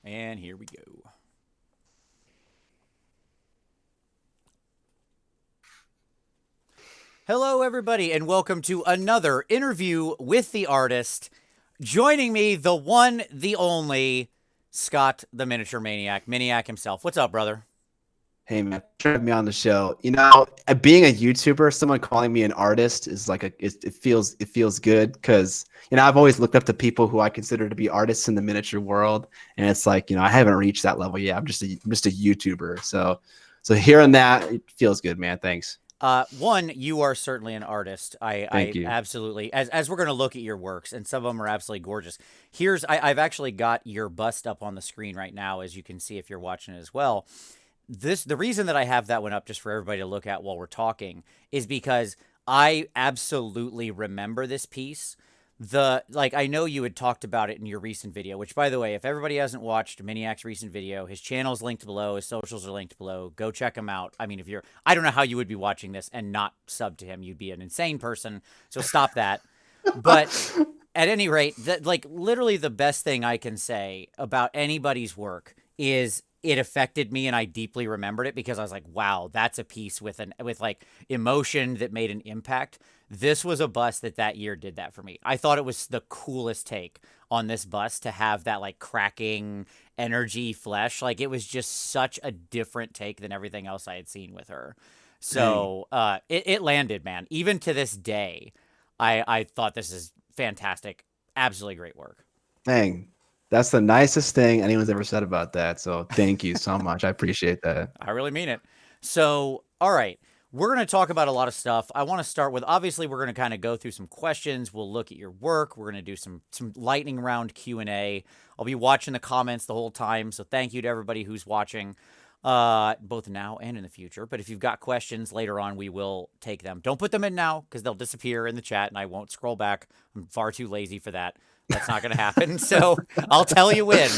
And here we go. Hello, everybody, and welcome to another interview with the artist. Joining me, the one, the only, Scott the Miniature Maniac, Miniac himself. What's up, brother? Hey man, thanks for having me on the show. Being a YouTuber, someone calling me an artist is like it feels good because I've always looked up to people who I consider to be artists in the miniature world, and it's like I haven't reached that level yet. I'm just a YouTuber, so hearing that it feels good, man. Thanks. One, you are certainly an artist. I Thank you. absolutely, as we're gonna look at your works, and some of them are absolutely gorgeous. I've actually got your bust up on the screen right now, as you can see if you're watching it as well. The reason that I have that one up just for everybody to look at while we're talking is because I absolutely remember this piece. I know you had talked about it in your recent video, which by the way, if everybody hasn't watched Miniac's recent video, his channel's linked below, his socials are linked below. Go check him out. I mean, I don't know how you would be watching this and not sub to him. You'd be an insane person. So stop that. But at any rate, that like literally the best thing I can say about anybody's work is it affected me and I deeply remembered it because I was like, wow, that's a piece with like emotion that made an impact. This was a bust that year did that for me. I thought it was the coolest take on this bust to have that like cracking energy flesh. Like it was just such a different take than everything else I had seen with her. Dang, So it landed, man. Even to this day, I thought this is fantastic. Absolutely great work. dang, that's the nicest thing anyone's ever said about that. So thank you so much. I appreciate that. I really mean it. So, all right, we're going to talk about a lot of stuff. I want to start with obviously we're going to kind of go through some questions. We'll look at your work. We're going to do some lightning round Q&A. I'll be watching the comments the whole time, so thank you to everybody who's watching both now and in the future. But if you've got questions later on, we will take them. Don't put them in now because they'll disappear in the chat and I won't scroll back. I'm far too lazy for that. That's not going to happen. So, I'll tell you when.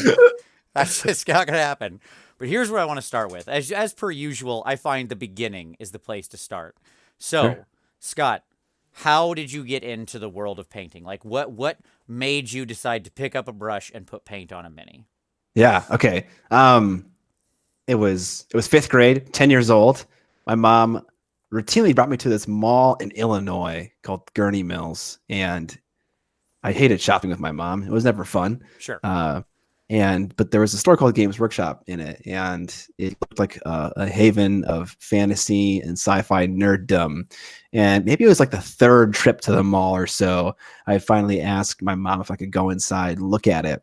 That's just not going to happen. But here's what I want to start with. As per usual, I find the beginning is the place to start. So, Sure. Scott, how did you get into the world of painting? Like what made you decide to pick up a brush and put paint on a mini? Yeah. Okay. It was fifth grade, 10 years old. My mom routinely brought me to this mall in Illinois called Gurney Mills, and I hated shopping with my mom. It was never fun. Sure. Uh, but there was a store called Games Workshop in it, and it looked like a haven of fantasy and sci-fi nerddom. And maybe it was like the third trip to the mall or so. I finally asked my mom if I could go inside and look at it.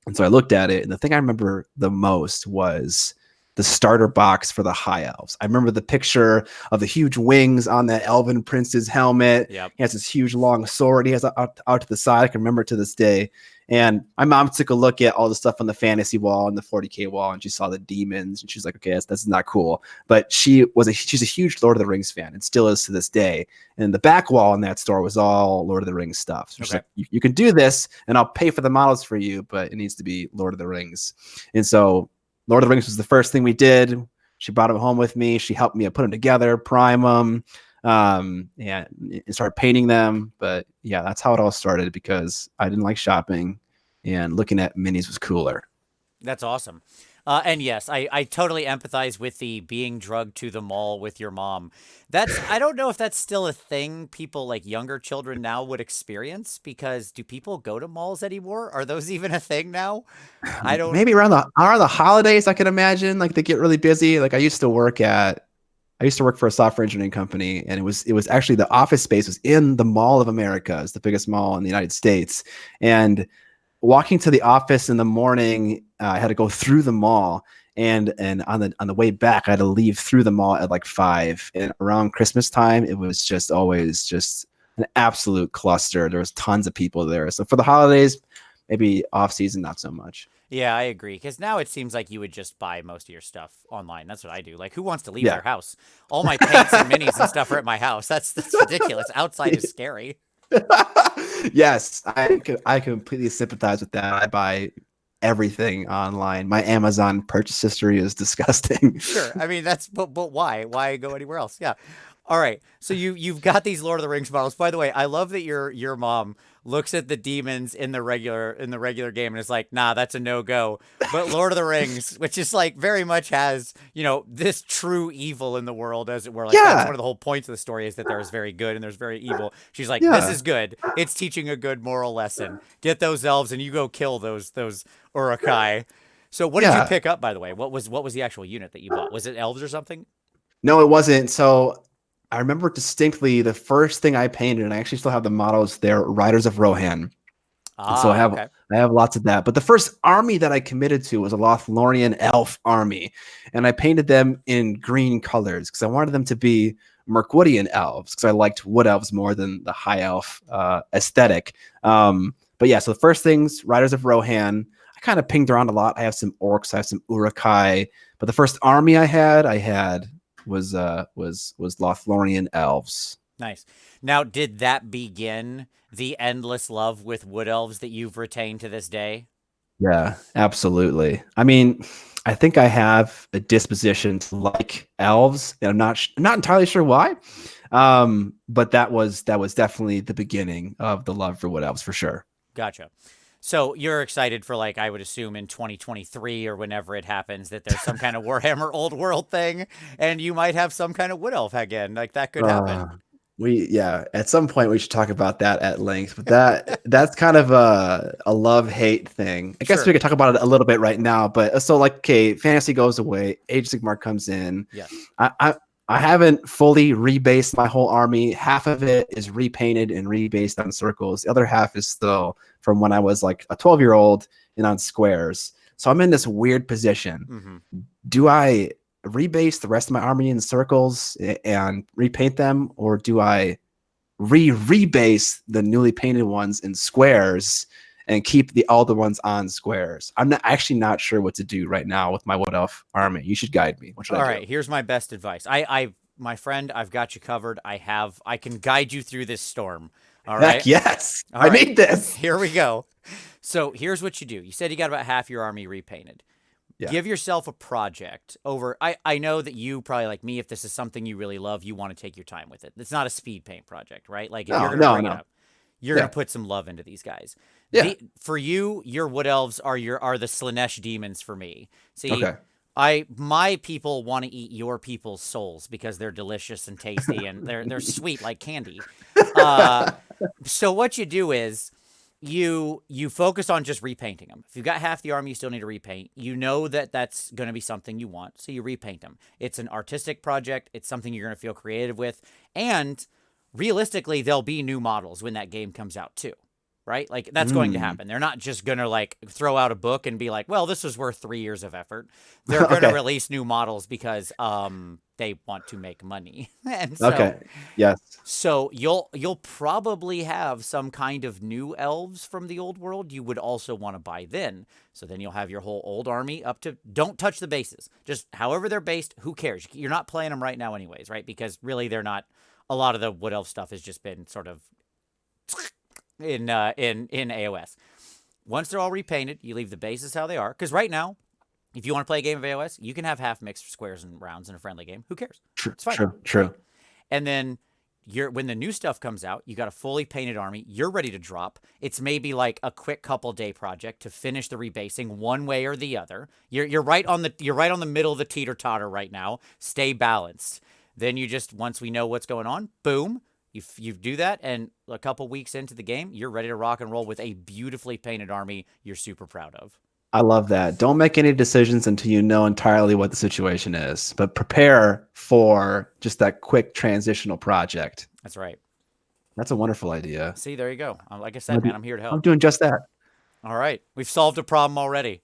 And so I looked at it, and the thing I remember the most was the starter box for the High Elves. I remember the picture of the huge wings on that Elven Prince's helmet. Yep. He has this huge long sword he has out to the side. I can remember it to this day. And my mom took a look at all the stuff on the fantasy wall and the 40K wall, and she saw the demons, and she's like, "Okay, that's not cool." But she's a huge Lord of the Rings fan, and still is to this day. And the back wall in that store was all Lord of the Rings stuff. So she's Okay. like, you can do this, and I'll pay for the models for you, but it needs to be Lord of the Rings. And so Lord of the Rings was the first thing we did. She brought them home with me. She helped me put them together, prime them, and start painting them. But yeah, that's how it all started because I didn't like shopping, and looking at minis was cooler. That's awesome. And yes, I totally empathize with the being drugged to the mall with your mom. I don't know if that's still a thing people like younger children now would experience because do people go to malls anymore? Are those even a thing now? I don't, Maybe around the holidays, I can imagine like they get really busy. Like I used to work for a software engineering company, and it was actually the office space was in the Mall of America. It's the biggest mall in the United States. And walking to the office in the morning, I had to go through the mall, and on the way back, I had to leave through the mall at like 5. And around Christmas time, it was just always just an absolute cluster. There was tons of people there. So for the holidays, maybe off season, not so much. yeah, I agree. Because now it seems like you would just buy most of your stuff online. That's what I do. Like, who wants to leave Yeah. their house? All my paints and minis and stuff are at my house. That's ridiculous. Outside is scary. Yes, I completely sympathize with that. I buy everything online. My Amazon purchase history is disgusting. Sure. I mean, but why? Why go anywhere else? Yeah. All right. So you've got these Lord of the Rings models. By the way, I love that your mom looks at the demons in the regular game and is like, nah, that's a no go. But Lord of the Rings, which is like very much has, this true evil in the world, as it were. Like that's Yeah, one of the whole points of the story is that there's very good and there's very evil. She's like, this yeah, is good. It's teaching a good moral lesson. Get those elves and you go kill those Urukai. So what did you yeah. pick up, by the way? What was the actual unit that you bought? Was it elves or something? No, it wasn't. So I remember distinctly the first thing I painted, and I actually still have the models there, Riders of Rohan. And so I Ah, have okay. I have lots of that. But the first army that I committed to was a Lothlorien elf army. And I painted them in green colors because I wanted them to be Mirkwoodian elves because I liked wood elves more than the high elf aesthetic. But yeah, so the first things, Riders of Rohan. I kind of pinged around a lot. I have some orcs, I have some Urukai. But the first army I had was Lothlorien elves. Nice. Now, did that begin the endless love with wood elves that you've retained to this day? Yeah, absolutely. I mean, I think I have a disposition to like elves, and I'm not entirely sure why. But that was definitely the beginning of the love for wood elves for sure. Gotcha. So you're excited for, like, I would assume in 2023 or whenever it happens that there's some kind of Warhammer Old World thing, and you might have some kind of wood elf again. Like that could Uh, happen. yeah, at some point we should talk about that at length, but that's kind of a love-hate thing. I guess we Sure. could talk about it a little bit right now, but so like okay, fantasy goes away, Age of Sigmar comes in. Yes. I, I I haven't fully rebased my whole army. Half of it is repainted and rebased on circles. The other half is still from when I was like a 12-year-old and on squares. So I'm in this weird position. Mm-hmm. Do I rebase the rest of my army in circles and repaint them, or do I rebase the newly painted ones in squares and keep the older ones on squares? I'm actually not sure what to do right now with my Wood Elf army. You should guide me. What should All I do? right. Here's my best advice. My friend, I've got you covered. I can guide you through this storm. All Heck right. yes, All I right. need this. Here we go. So here's what you do. You said you got about half your army repainted. Yeah. Give yourself a project over. I know that you probably like me, if this is something you really love, you want to take your time with it. It's not a speed paint project, right? Like if you're No, gonna no, bring it no. up, you're gonna Yeah. put some love into these guys. Yeah. For you, your wood elves are the Slanesh demons for me. See, Okay. my people want to eat your people's souls because they're delicious and tasty and they're sweet like candy. Uh, so what you do is you focus on just repainting them. If you've got half the army you still need to repaint, you know that that's going to be something you want, so you repaint them. It's an artistic project. It's something you're going to feel creative with, and realistically, there'll be new models when that game comes out too. Right? Like that's going to Mm. happen. They're not just going to like throw out a book and be like, "Well, this was worth 3 years of effort." They're going to Okay. release new models because they want to make money. And so Okay. Yes. so you'll probably have some kind of new elves from the old world you would also want to buy then. So then you'll have your whole old army up to, don't touch the bases. Just however they're based, who cares? You're not playing them right now anyways, right? Because really they're not, a lot of the wood elf stuff has just been sort of in AOS. Once they're all repainted, you leave the bases how they are, cuz right now, if you want to play a game of AOS, you can have half mixed squares and rounds in a friendly game. Who cares? True. It's fine, True. right? True. And then when the new stuff comes out, you got a fully painted army. You're ready to drop. It's maybe like a quick couple day project to finish the rebasing one way or the other. You're right on the middle of the teeter totter right now. Stay balanced. Then you just, once we know what's going on, boom, you do that, and a couple weeks into the game, you're ready to rock and roll with a beautifully painted army you're super proud of. I love that. Don't make any decisions until you know entirely what the situation is, but prepare for just that quick transitional project. That's right. That's a wonderful idea. See, there you go. Like I I'm, said, gonna man, do- I'm here to I'm help. doing just that. All right, we've solved a problem already.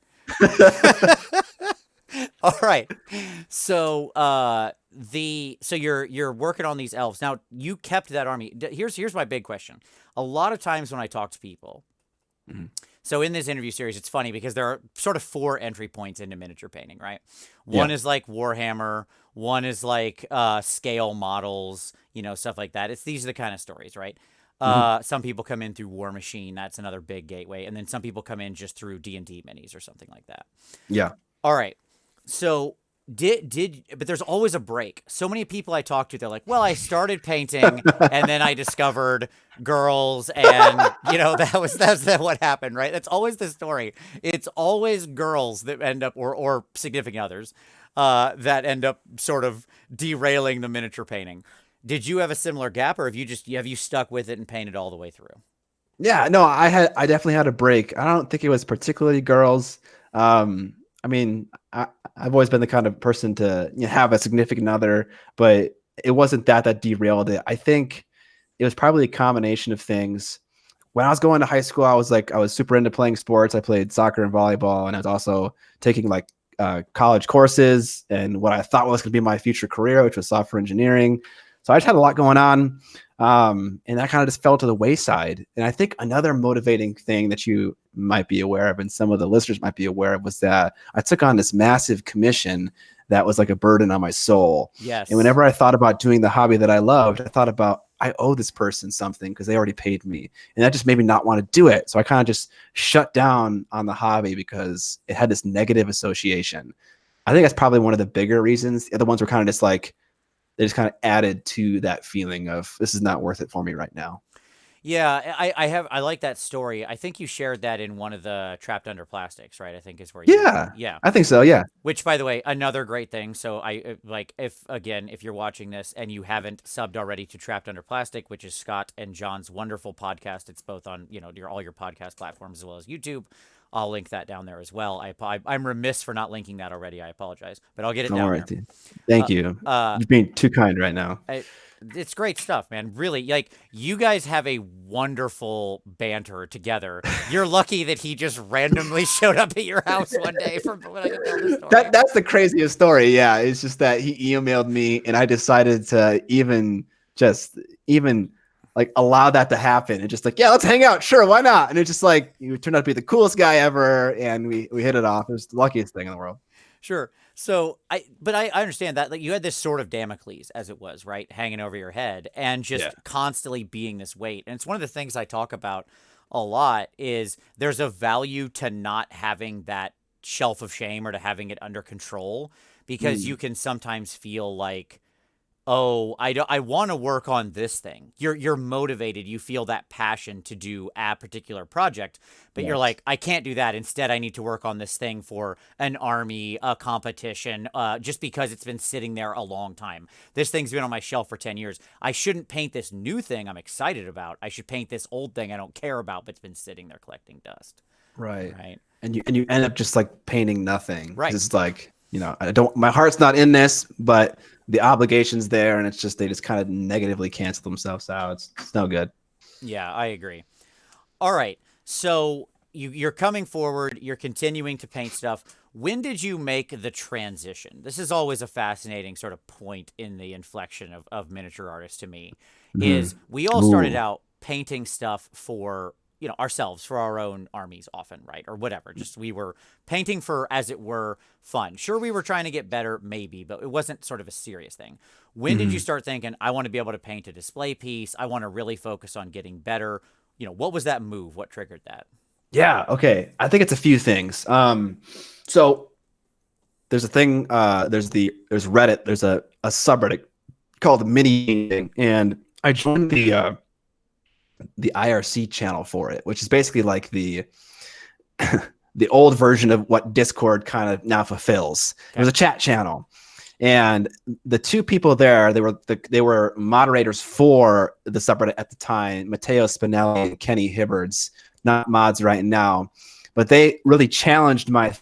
All right. So you're working on these elves. Now, you kept that army. Here's my big question. A lot of times when I talk to people, Mhm. so in this interview series, it's funny because there are sort of 4 entry points into miniature painting, right? Yeah. One is like Warhammer, one is like scale models, stuff like that. These are the kind of stories, right? Mhm. Some people come in through War Machine, that's another big gateway, and then some people come in just through D&D minis or something like that. Yeah. All right. So But there's always a break. So many people I talk to, they're like, well, I started painting and then I discovered girls, and that's what happened, right? That's always the story. It's always girls that end up, or significant others, that end up sort of derailing the miniature painting. Did you have a similar gap, or have you stuck with it and painted all the way through? Yeah, no, I definitely had a break. I don't think it was particularly girls. I mean, I've always been the kind of person to have a significant other, but it wasn't that derailed it. I think it was probably a combination of things. When I was going to high school, I was super into playing sports. I played soccer and volleyball, and I was also taking like college courses and what I thought was going to be my future career, which was software engineering. So I just had a lot going on. And that kind of just fell to the wayside. And I think another motivating thing that you might be aware of, and some of the listeners might be aware of, was that I took on this massive commission that was like a burden on my soul. Yes. And whenever I thought about doing the hobby that I loved, I thought about, I owe this person something because they already paid me. And that just made me not want to do it. So I kind of just shut down on the hobby because it had this negative association. I think that's probably one of the bigger reasons. The other ones were kind of just like, they just kind of added to that feeling of this is not worth it for me right now. Yeah, I like that story. I think you shared that in one of the Trapped Under Plastics, right? I think is where Yeah, I think so. Yeah. Which, by the way, another great thing. So if you're watching this and you haven't subbed already to Trapped Under Plastic, which is Scott and John's wonderful podcast, it's both on all your podcast platforms as well as YouTube. I'll link that down there as well. I'm remiss for not linking that already. I apologize, but I'll get it down there. Dude. Thank you. You're being too kind right now. It's great stuff, man. Really, like, you guys have a wonderful banter together. You're lucky that he just randomly showed up at your house one day from when I could tell the story. That's the craziest story. Yeah, it's just that he emailed me and I decided to even like allow that to happen. And just like, yeah, let's hang out. Sure, why not? And it's just like, you turned out to be the coolest guy ever, and we hit it off. It was the luckiest thing in the world. Sure. So I understand that, like, you had this sort of Damocles, as it was, right, hanging over your head, and just constantly being this weight. And it's one of the things I talk about a lot is there's a value to not having that shelf of shame or to having it under control, because you can sometimes feel like, oh, I want to work on this thing. You're motivated. You feel that passion to do a particular project, but you're like, I can't do that. Instead, I need to work on this thing for an army, a competition, just because it's been sitting there a long time. This thing's been on my shelf for 10 years. I shouldn't paint this new thing I'm excited about. I should paint this old thing I don't care about, but it's been sitting there collecting dust. Right. And you end up just like painting nothing. Right. It's like, my heart's not in this, but the obligation's there, and it's just, they just kind of negatively cancel themselves out. It's no good. Yeah, I agree. All right. So you're coming forward, you're continuing to paint stuff. When did you make the transition? This is always a fascinating sort of point in the inflection of miniature artists to me, is we all started out painting stuff for ourselves, for our own armies often, right? Or whatever. Just, we were painting for, as it were, fun. Sure, we were trying to get better, maybe, but it wasn't sort of a serious thing. When did you start thinking, I want to be able to paint a display piece, I want to really focus on getting better? What was that move? What triggered that? Yeah, okay. I think it's a few things. So there's a thing, there's Reddit, there's a subreddit called the Miniac, and I joined the IRC channel for it, which is basically like the the old version of what Discord kind of now fulfills. Okay. There's a chat channel, and the two people there, they were moderators for the subreddit at the time, Matteo Spinelli and Kenny Hibbards, not mods right now, but they really challenged my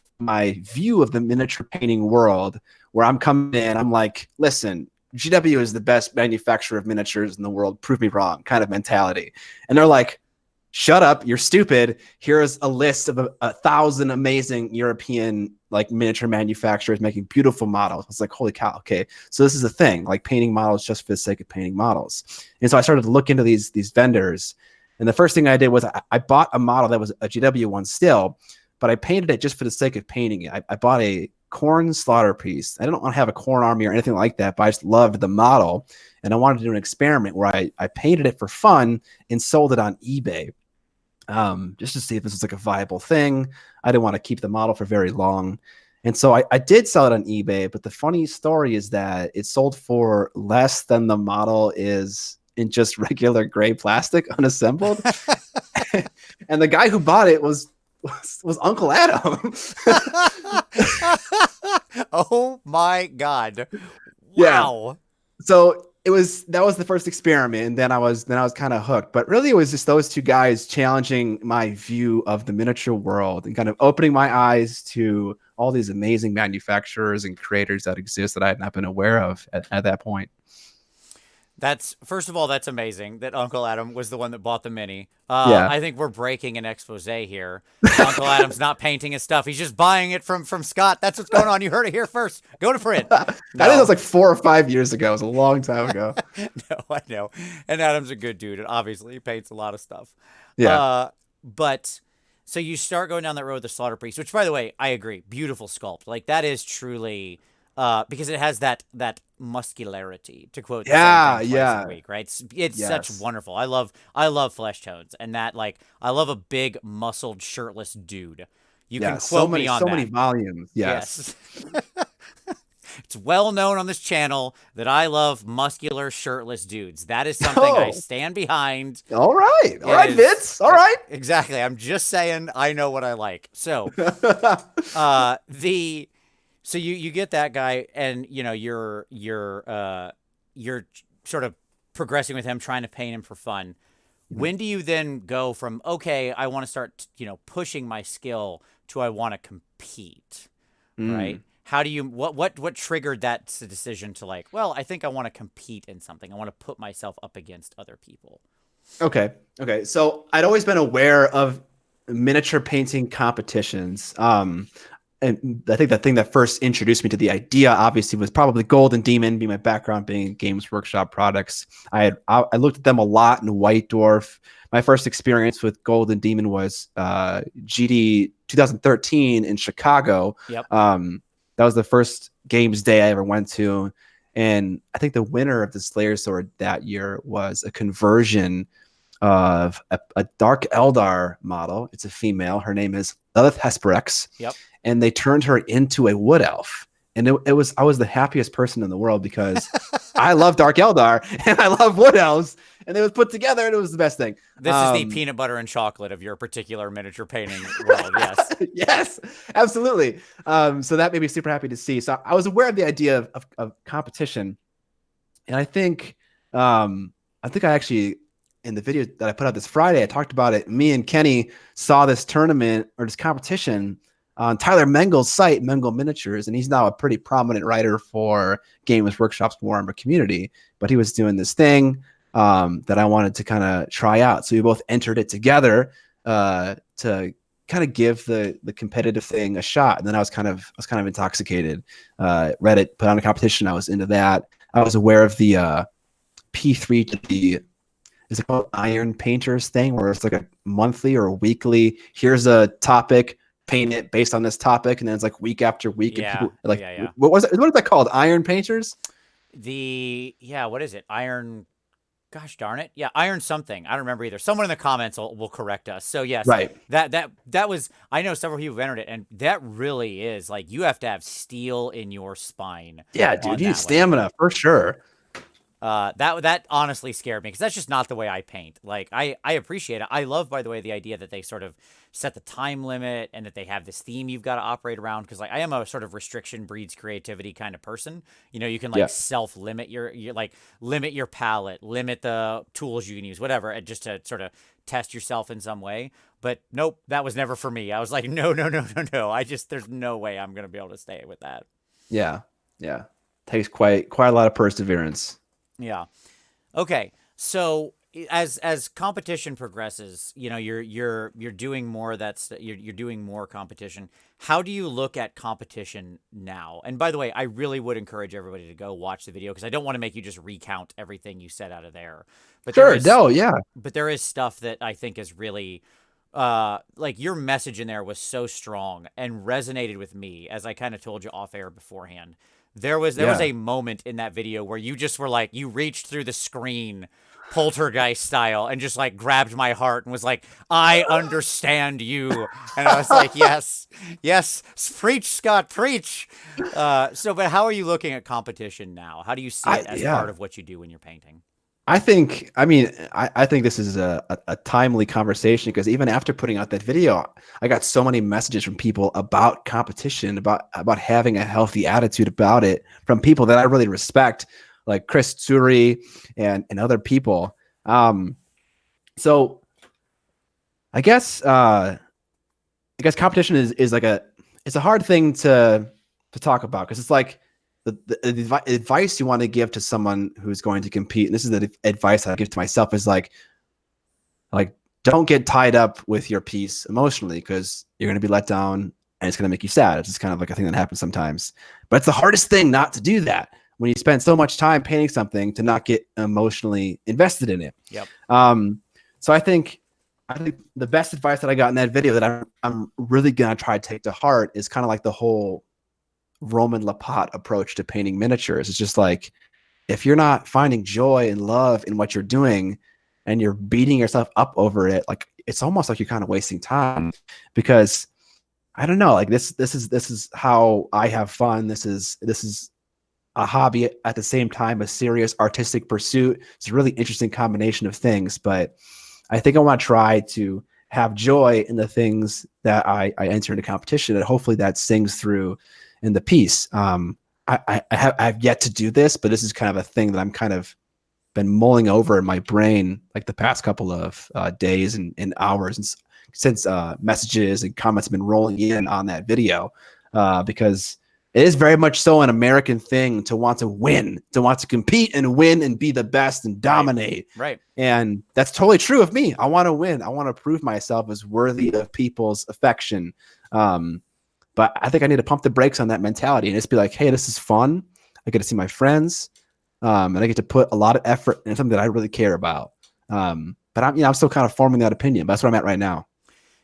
view of the miniature painting world, where I'm coming in, I'm like, listen, GW is the best manufacturer of miniatures in the world. Prove me wrong, kind of mentality. And they're like, shut up, you're stupid. Here's a list of 1,000 amazing European like miniature manufacturers making beautiful models. It's like, holy cow, okay. So this is a thing, like painting models just for the sake of painting models. And so I started to look into these vendors. And the first thing I did was I bought a model that was a GW one still, but I painted it just for the sake of painting it. I bought a corn slaughter piece. I didn't want to have a corn army or anything like that, but I just loved the model, and I wanted to do an experiment where I painted it for fun and sold it on eBay, just to see if this was like a viable thing. I didn't want to keep the model for very long, And so I did sell it on eBay, but the funny story is that it sold for less than the model is in just regular gray plastic, unassembled. And the guy who bought it was Uncle Adam. Oh my God. Yeah. Wow. So that was the first experiment, and then I was kind of hooked. But really, it was just those two guys challenging my view of the miniature world and kind of opening my eyes to all these amazing manufacturers and creators that exist that I had not been aware of at that point. That's first of all, that's amazing that Uncle Adam was the one that bought the mini. Yeah. I think we're breaking an expose here. Uncle Adam's not painting his stuff; he's just buying it from Scott. That's what's going on. You heard it here first. Go to print. I think that No, was like 4 or 5 years ago. It was a long time ago. no, I know. And Adam's a good dude, and obviously he paints a lot of stuff. Yeah. But so you start going down that road with the Slaughter Priest, which, by the way, I agree, beautiful sculpt. Like that is truly because it has that muscularity, to quote the same Yeah. thing twice a Yeah. week, right? It's such Yes. wonderful. I love flesh tones, and that like I love a big muscled shirtless dude. You can Yeah. So quote many, me on so many that. volumes. Yes. Yes. It's well known on this channel that I love muscular shirtless dudes. That is something I Oh, stand behind. all right. All It right, is Vince. All right. exactly. I'm just saying I know what I like. So, the so you get that guy, and you know you're sort of progressing with him, trying to paint him for fun. When do you then go from okay, I want to start pushing my skill to I want to compete, right? Mm. How do you what triggered that decision to like, well, I think I want to compete in something. I want to put myself up against other people. Okay. Okay. So I'd always been aware of miniature painting competitions. And I think the thing that first introduced me to the idea, obviously, was probably Golden Demon, being my background being Games Workshop products. I looked at them a lot in White Dwarf. My first experience with Golden Demon was GD 2013 in Chicago. Yep. That was the first games day I ever went to. And I think the winner of the Slayer Sword that year was a conversion of a Dark Eldar model. It's a female. Her name is Lilith Hesperex, Yep. and they turned her into a wood elf. And I was the happiest person in the world because I love Dark Eldar and I love wood elves, and they was put together, and it was the best thing. This is the peanut butter and chocolate of your particular miniature painting world. Yes. Yes, absolutely. So that made me super happy to see. So I was aware of the idea of competition, and I think I actually, in the video that I put out this Friday, I talked about it. Me and Kenny saw this tournament or this competition on Tyler Mengel's site, Mengel Miniatures, and he's now a pretty prominent writer for Games Workshop's Warhammer community. But he was doing this thing that I wanted to kind of try out. So we both entered it together to kind of give the competitive thing a shot. And then I was kind of intoxicated. Read it, put on a competition. I was into that. I was aware of the P3 to the, is it called Iron Painters thing, where it's like a monthly or a weekly, here's a topic, paint it based on this topic, and then it's like week after week. Yeah. And people like, Yeah. what is that called? Iron Painters? What is it? Iron. Gosh darn it. Yeah, iron something. I don't remember either. Someone in the comments will correct us. So yes, Right. that was. I know several people have entered it, and that really is like you have to have steel in your spine. Yeah, dude, you need stamina for sure. That honestly scared me because that's just not the way I paint. Like I appreciate it. I love, by the way, the idea that they sort of set the time limit and that they have this theme you've got to operate around. Because like I am a sort of restriction breeds creativity kind of person. You know, you can like self limit your like limit your palette, limit the tools you can use, whatever, and just to sort of test yourself in some way. But nope, that was never for me. I was like, no. There's no way I'm gonna be able to stay with that. Yeah. Takes quite a lot of perseverance. Yeah. Okay. So as competition progresses, you know, you're doing more you're doing more competition. How do you look at competition now? And by the way, I really would encourage everybody to go watch the video because I don't want to make you just recount everything you said out of there. But but there is stuff that I think is really like your message in there was so strong and resonated with me, as I kind of told you off air beforehand. There was a moment in that video where you just were like, you reached through the screen poltergeist style, and just like grabbed my heart and was like, I understand you. And I was like, yes, yes, preach, Scott, preach. But how are you looking at competition now? How do you see it as part Yeah. of what you do when you're painting? I think this is a timely conversation because even after putting out that video, I got so many messages from people about competition, about having a healthy attitude about it from people that I really respect, like Chris Tsuri and other people. So I guess competition is like it's a hard thing to talk about because it's like the advice you want to give to someone who's going to compete, and this is the advice I give to myself, is like don't get tied up with your piece emotionally because you're going to be let down and it's going to make you sad. It's just kind of like a thing that happens sometimes, but it's the hardest thing not to do that when you spend so much time painting something to not get emotionally invested in it. Yep. So I think the best advice that I got in that video that I'm really gonna try to take to heart is kind of like the whole Roman Lapat approach to painting miniatures. It's just like if you're not finding joy and love in what you're doing and you're beating yourself up over it, like it's almost like you're kind of wasting time because I don't know, like this is how I have fun. This is a hobby at the same time, a serious artistic pursuit. It's a really interesting combination of things, but I think I want to try to have joy in the things that I enter into competition, and hopefully that sings through in the piece. I've yet to do this, but this is kind of a thing that I'm kind of been mulling over in my brain like the past couple of days and hours, and since messages and comments have been rolling in on that video, because it is very much so an American thing to want to win, to want to compete and win and be the best and dominate. Right. And that's totally true of me. I want to win. I want to prove myself as worthy of people's affection. But I think I need to pump the brakes on that mentality and just be like, hey, this is fun. I get to see my friends. And I get to put a lot of effort in something that I really care about. But I'm still kind of forming that opinion. But that's where I'm at right now.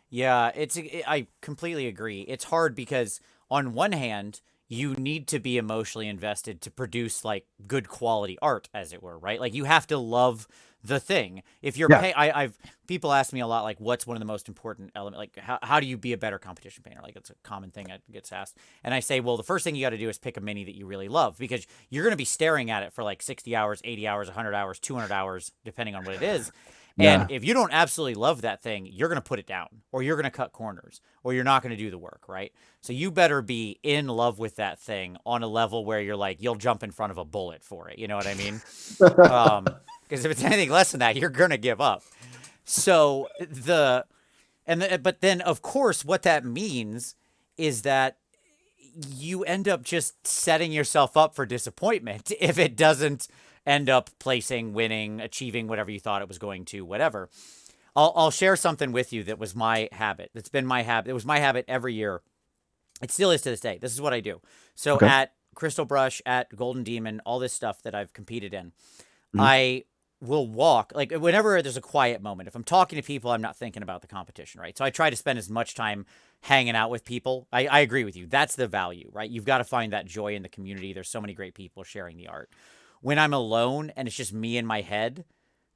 Yeah, I completely agree. It's hard because on one hand, you need to be emotionally invested to produce like good quality art, as it were, right? Like you have to love the thing. If you're Yeah. I've people ask me a lot, like, what's one of the most important element? Like, how do you be a better competition painter? Like, it's a common thing that gets asked, and I say, well, the first thing you got to do is pick a mini that you really love because you're going to be staring at it for like 60 hours, 80 hours, 100 hours, 200 hours, depending on what it is. And Yeah. if you don't absolutely love that thing, you're going to put it down or you're going to cut corners or you're not going to do the work, right? So you better be in love with that thing on a level where you're like, you'll jump in front of a bullet for it. You know what I mean? Because if it's anything less than that, you're going to give up. So but then of course, what that means is that you end up just setting yourself up for disappointment if it doesn't end up placing, winning, achieving whatever you thought it was going to, whatever. I'll share something with you that was my habit. That's been my habit. It was my habit every year. It still is to this day. This is what I do. So Okay. at Crystal Brush, at Golden Demon, all this stuff that I've competed in, Mhm. I will walk like whenever there's a quiet moment. If I'm talking to people, I'm not thinking about the competition, right? So I try to spend as much time hanging out with people. I agree with you. That's the value, right? You've got to find that joy in the community. There's so many great people sharing the art. When I'm alone and it's just me in my head,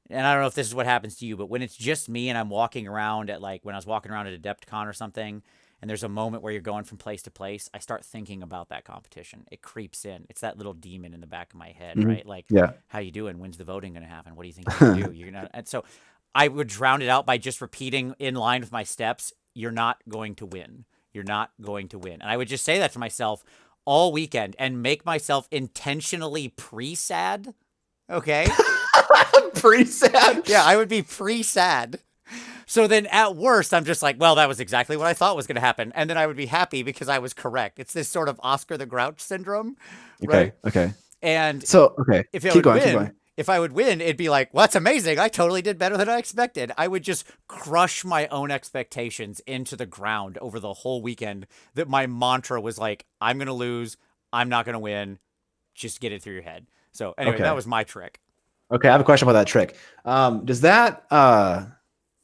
and I don't know if this is what happens to you, but when it's just me and I'm walking around at like when I was walking around at Adepticon or something, and there's a moment where you're going from place to place, I start thinking about that competition. It creeps in. It's that little demon in the back of my head, Mhm. right? Like, Yeah. how you doing? When's the voting going to happen? What do you think you're going to do? You're gonna, and so I would drown it out by just repeating in line with my steps. You're not going to win. You're not going to win. And I would just say that to myself all weekend and make myself intentionally pre-sad. Okay. Pretty sad. Yeah, I would be pre-sad. So then at worst, I'm just like, well, that was exactly what I thought was going to happen. And then I would be happy because I was correct. It's this sort of Oscar the Grouch syndrome, right? Okay. Okay. And So, okay. if I Keep would going. Keep win, going. if I would win, it'd be like, well, that's amazing. I totally did better than I expected. I would just crush my own expectations into the ground over the whole weekend. That my mantra was like, I'm going to lose. I'm not going to win. Just get it through your head. So anyway, that Okay. was my trick. Okay. I have a question about that trick. Does that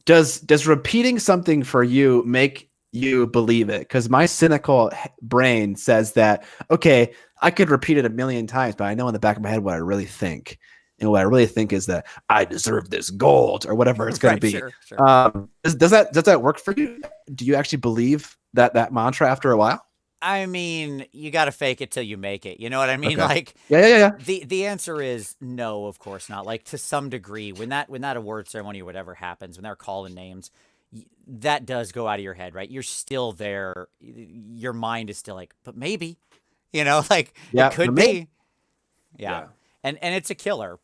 does repeating something for you make you believe it? Because my cynical brain says that, okay, I could repeat it a million times, but I know in the back of my head what I really think. and what I really think is that I deserve this gold or whatever it's going to Right, be. sure, sure. Does that work for you? Do you actually believe that mantra after a while? I mean, you got to fake it till you make it. You know what I mean? Okay. Like Yeah, yeah, yeah, yeah. the answer is no, of course not. Like to some degree, when that award ceremony or whatever happens, when they're calling names, that does go out of your head, right? You're still there. Your mind is still like, but maybe, like it Yeah, could but maybe. be. Yeah. Yeah. And it's a killer,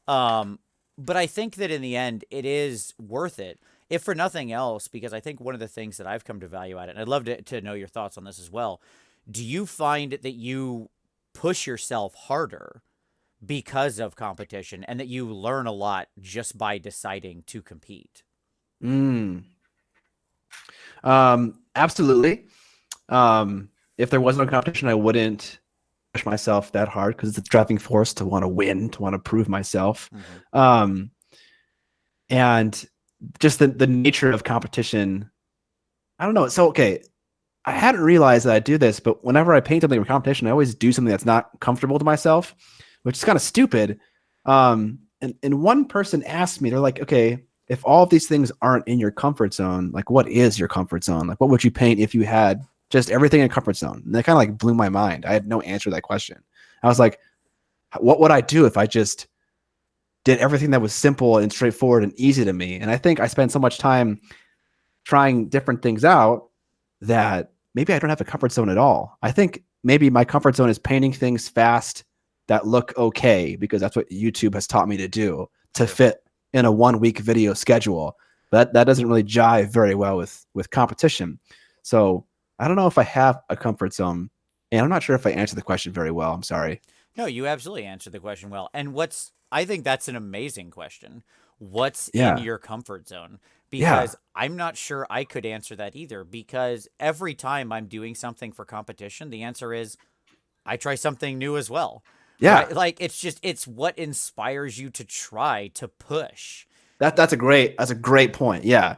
um but I think that in the end it is worth it. If for nothing else, because I think one of the things that I've come to value at it, and I'd love to know your thoughts on this as well. Do you find that you push yourself harder because of competition and that you learn a lot just by deciding to compete? Mm. Absolutely. If there was no competition, I wouldn't push myself that hard because it's a driving force to want to win, to want to prove myself. Mm-hmm. Um, and just the nature of competition, I don't know. So, okay, I hadn't realized that I do this, but whenever I paint something for competition, I always do something that's not comfortable to myself, which is kind of stupid. And one person asked me, they're like, okay, if all of these things aren't in your comfort zone, like what is your comfort zone? Like what would you paint if you had just everything in comfort zone? And that kind of like blew my mind. I had no answer to that question. I was like, what would I do if I just did everything that was simple and straightforward and easy to me? And I think I spent so much time trying different things out that maybe I don't have a comfort zone at all. I think maybe my comfort zone is painting things fast that look okay because that's what YouTube has taught me to do to Sure. fit in a 1 week video schedule. But that doesn't really jive very well with competition. So I don't know if I have a comfort zone, and I'm not sure if I answered the question very well. I'm sorry. No, you absolutely answered the question well. And I think that's an amazing question. What's in Yeah. your comfort zone? Yeah. Because I'm not sure I could answer that either. Because every time I'm doing something for competition, the answer is I try something new as well. Yeah. Right? Like it's what inspires you to try to push. That's a great point. Yeah.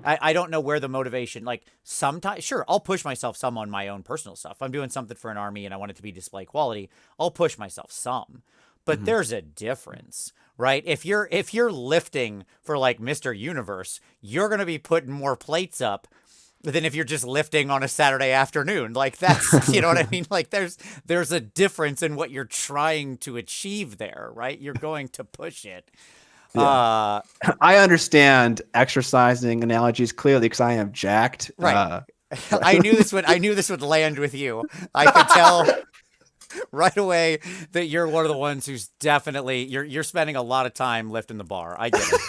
I don't know where the motivation, like sometimes, sure, I'll push myself some on my own personal stuff. I'm doing something for an army and I want it to be display quality. I'll push myself some, but Mhm. there's a difference, right? If you're lifting for like Mr. Universe, you're going to be putting more plates up than if you're just lifting on a Saturday afternoon. Like that's, you know what I mean? Like there's a difference in what you're trying to achieve there, right? You're going to push it. Yeah. Uh, I understand exercising analogies clearly because I am jacked. right. I knew this would land with you. I could tell right away that you're one of the ones who's definitely you're spending a lot of time lifting the bar. I get it.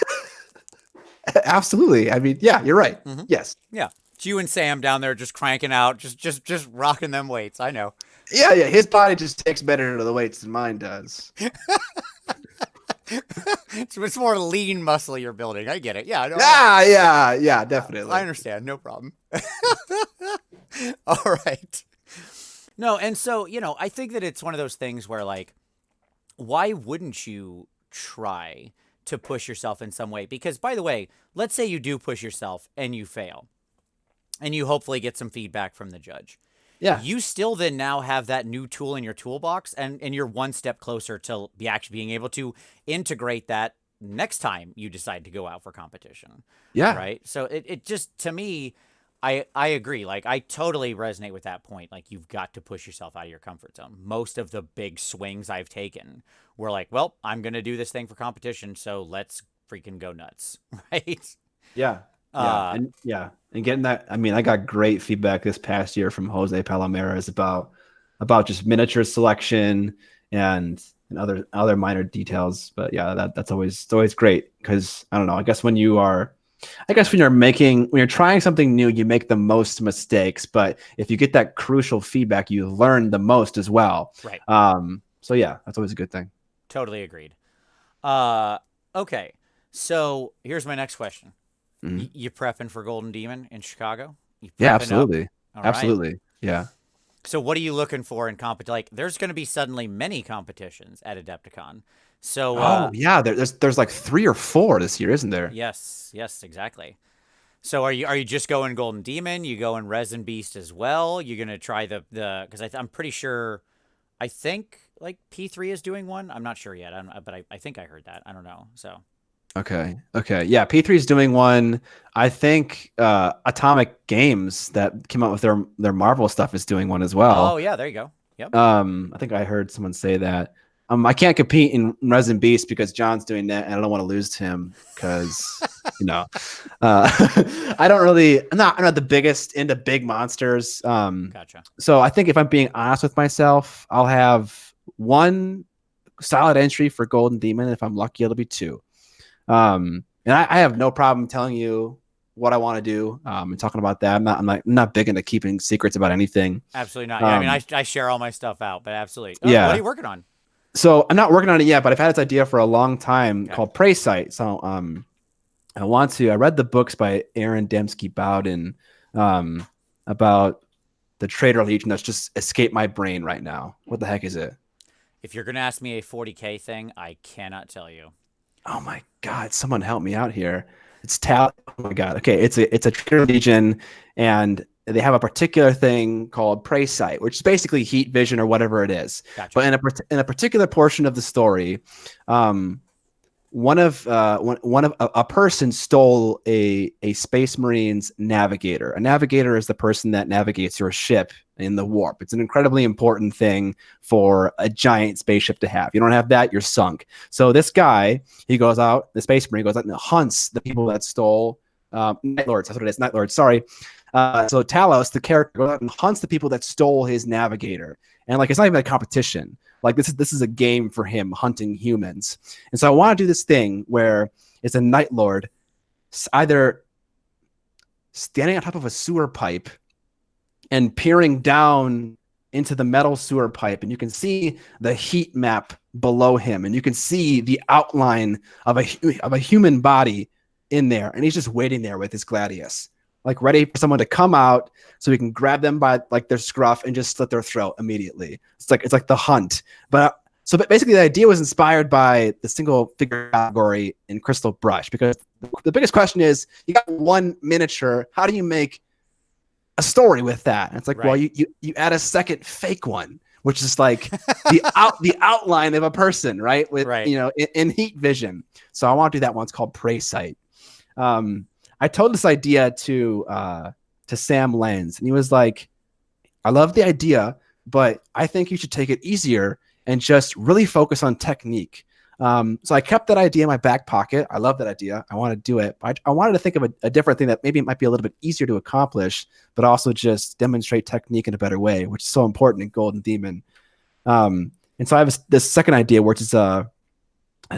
Absolutely. I mean, yeah, you're right. Hmm. Yes. Yeah. It's you and Sam down there just cranking out, just rocking them weights. I know. Yeah, yeah. His body just takes better to the weights than mine does. It's more lean muscle you're building. I get it. Yeah, I know. Yeah, yeah, yeah, I definitely. understand. No problem. All right. No, and so, I think that it's one of those things where like why wouldn't you try to push yourself in some way? Because by the way, let's say you do push yourself and you fail and you hopefully get some feedback from the judge. Yeah. You still then now have that new tool in your toolbox and you're one step closer to be actually being able to integrate that next time you decide to go out for competition. Yeah. Right. So it just to me, I agree. Like I totally resonate with that point. Like you've got to push yourself out of your comfort zone. Most of the big swings I've taken were like, well, I'm gonna do this thing for competition, so let's freaking go nuts. Right. Yeah. Yeah. Uh And getting that, I mean, I got great feedback this past year from Jose Palomares about just miniature selection and other minor details. But yeah, that's always it's always great because I don't know, I guess when you're trying something new, you make the most mistakes. But if you get that crucial feedback, you learn the most as well. right. So yeah, that's always a good thing. Totally agreed. Uh okay. So here's my next question. Mhm. You prepping for Golden Demon in Chicago? You Yeah, prepping up? absolutely. All right. Absolutely. Yeah. So what are you looking for in Like, there's going to be suddenly many competitions at Adepticon. So, Oh yeah, there's like 3 or 4 this year, isn't there? yes, yes, exactly. So are you just going Golden Demon? You going Resin Beast as well? You gonna try the because I'm pretty sure, I think like P3 is doing one. I'm not sure yet. But I think I heard that. I don't know. So Okay. Okay. Yeah. P3 is doing one. I think Atomic Games that came out with their Marvel stuff is doing one as oh well. yeah, there you go. Yep. I think I heard someone say that. I can't compete in Resident Beast because John's doing that, and I don't want to lose to him because uh, I'm not the biggest into big monsters. Gotcha. So I think if I'm being honest with myself, I'll have one solid entry for Golden Demon. If I'm lucky, it'll be two. And I have no problem telling you what I want to do and talking about that. I'm not big into keeping secrets about anything. Absolutely not. Yeah, I mean, I share all my stuff out, but absolutely. Oh, Yeah. what are you working on? So I'm not working on it yet, but I've had this idea for a long time Okay. called Prey Site. So I read the books by Aaron Dembski Bowden about the Traitor Legion that's just escaped my brain right now. What the heck is it? If you're gonna ask me a 40K thing, I cannot tell you. Oh my God, someone help me out here. It's Tal. Oh my God. Okay, it's a Traitor Legion, and they have a particular thing called Prey Sight, which is basically heat vision or whatever it is. Gotcha. But in a particular portion of the story, one of a person stole a Space Marine's navigator. A navigator is the person that navigates your ship in the warp. It's an incredibly important thing for a giant spaceship to have. You don't have that, you're sunk. So this guy, the Space Marine goes out and hunts the people that stole Night Lords. That's what it is, Night Lords. Sorry. So Talos, the character, goes out and hunts the people that stole his navigator. And like, it's not even a competition. Like this is a game for him hunting humans. And so I want to do this thing where it's a Night Lord either standing on top of a sewer pipe and peering down into the metal sewer pipe, and you can see the heat map below him, and you can see the outline of a human body in there, and he's just waiting there with his gladius, like ready for someone to come out so he can grab them by like their scruff and just slit their throat immediately. It's like The Hunt. But basically the idea was inspired by the single figure category in Crystal Brush, because the biggest question is, you got one miniature, how do you make a story with that? And it's like, right. Well, you add a second fake one, which is like the outline of a person, right? With right. In heat vision. So I want to do that one. It's called Prey Sight. I told this idea to Sam Lenz, and he was like, I love the idea, but I think you should take it easier and just really focus on technique. So I kept that idea in my back pocket. I love that idea. I want to do it. I wanted to think of a different thing that maybe it might be a little bit easier to accomplish, but also just demonstrate technique in a better way, which is so important in Golden Demon. And so I have this second idea, which is an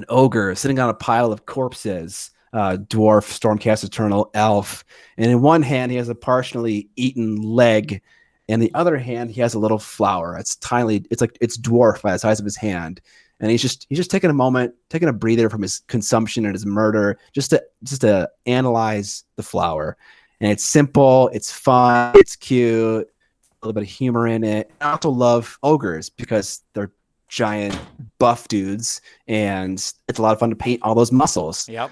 ogre sitting on a pile of corpses, dwarf, Stormcast Eternal, elf. And in one hand, he has a partially eaten leg. And the other hand, he has a little flower. It's tiny. It's dwarf by the size of his hand. And he's just taking a moment, taking a breather from his consumption and his murder, just to analyze the flower. And it's simple, it's fun, it's cute, a little bit of humor in it. I also love ogres because they're giant buff dudes, and it's a lot of fun to paint all those muscles. Yep.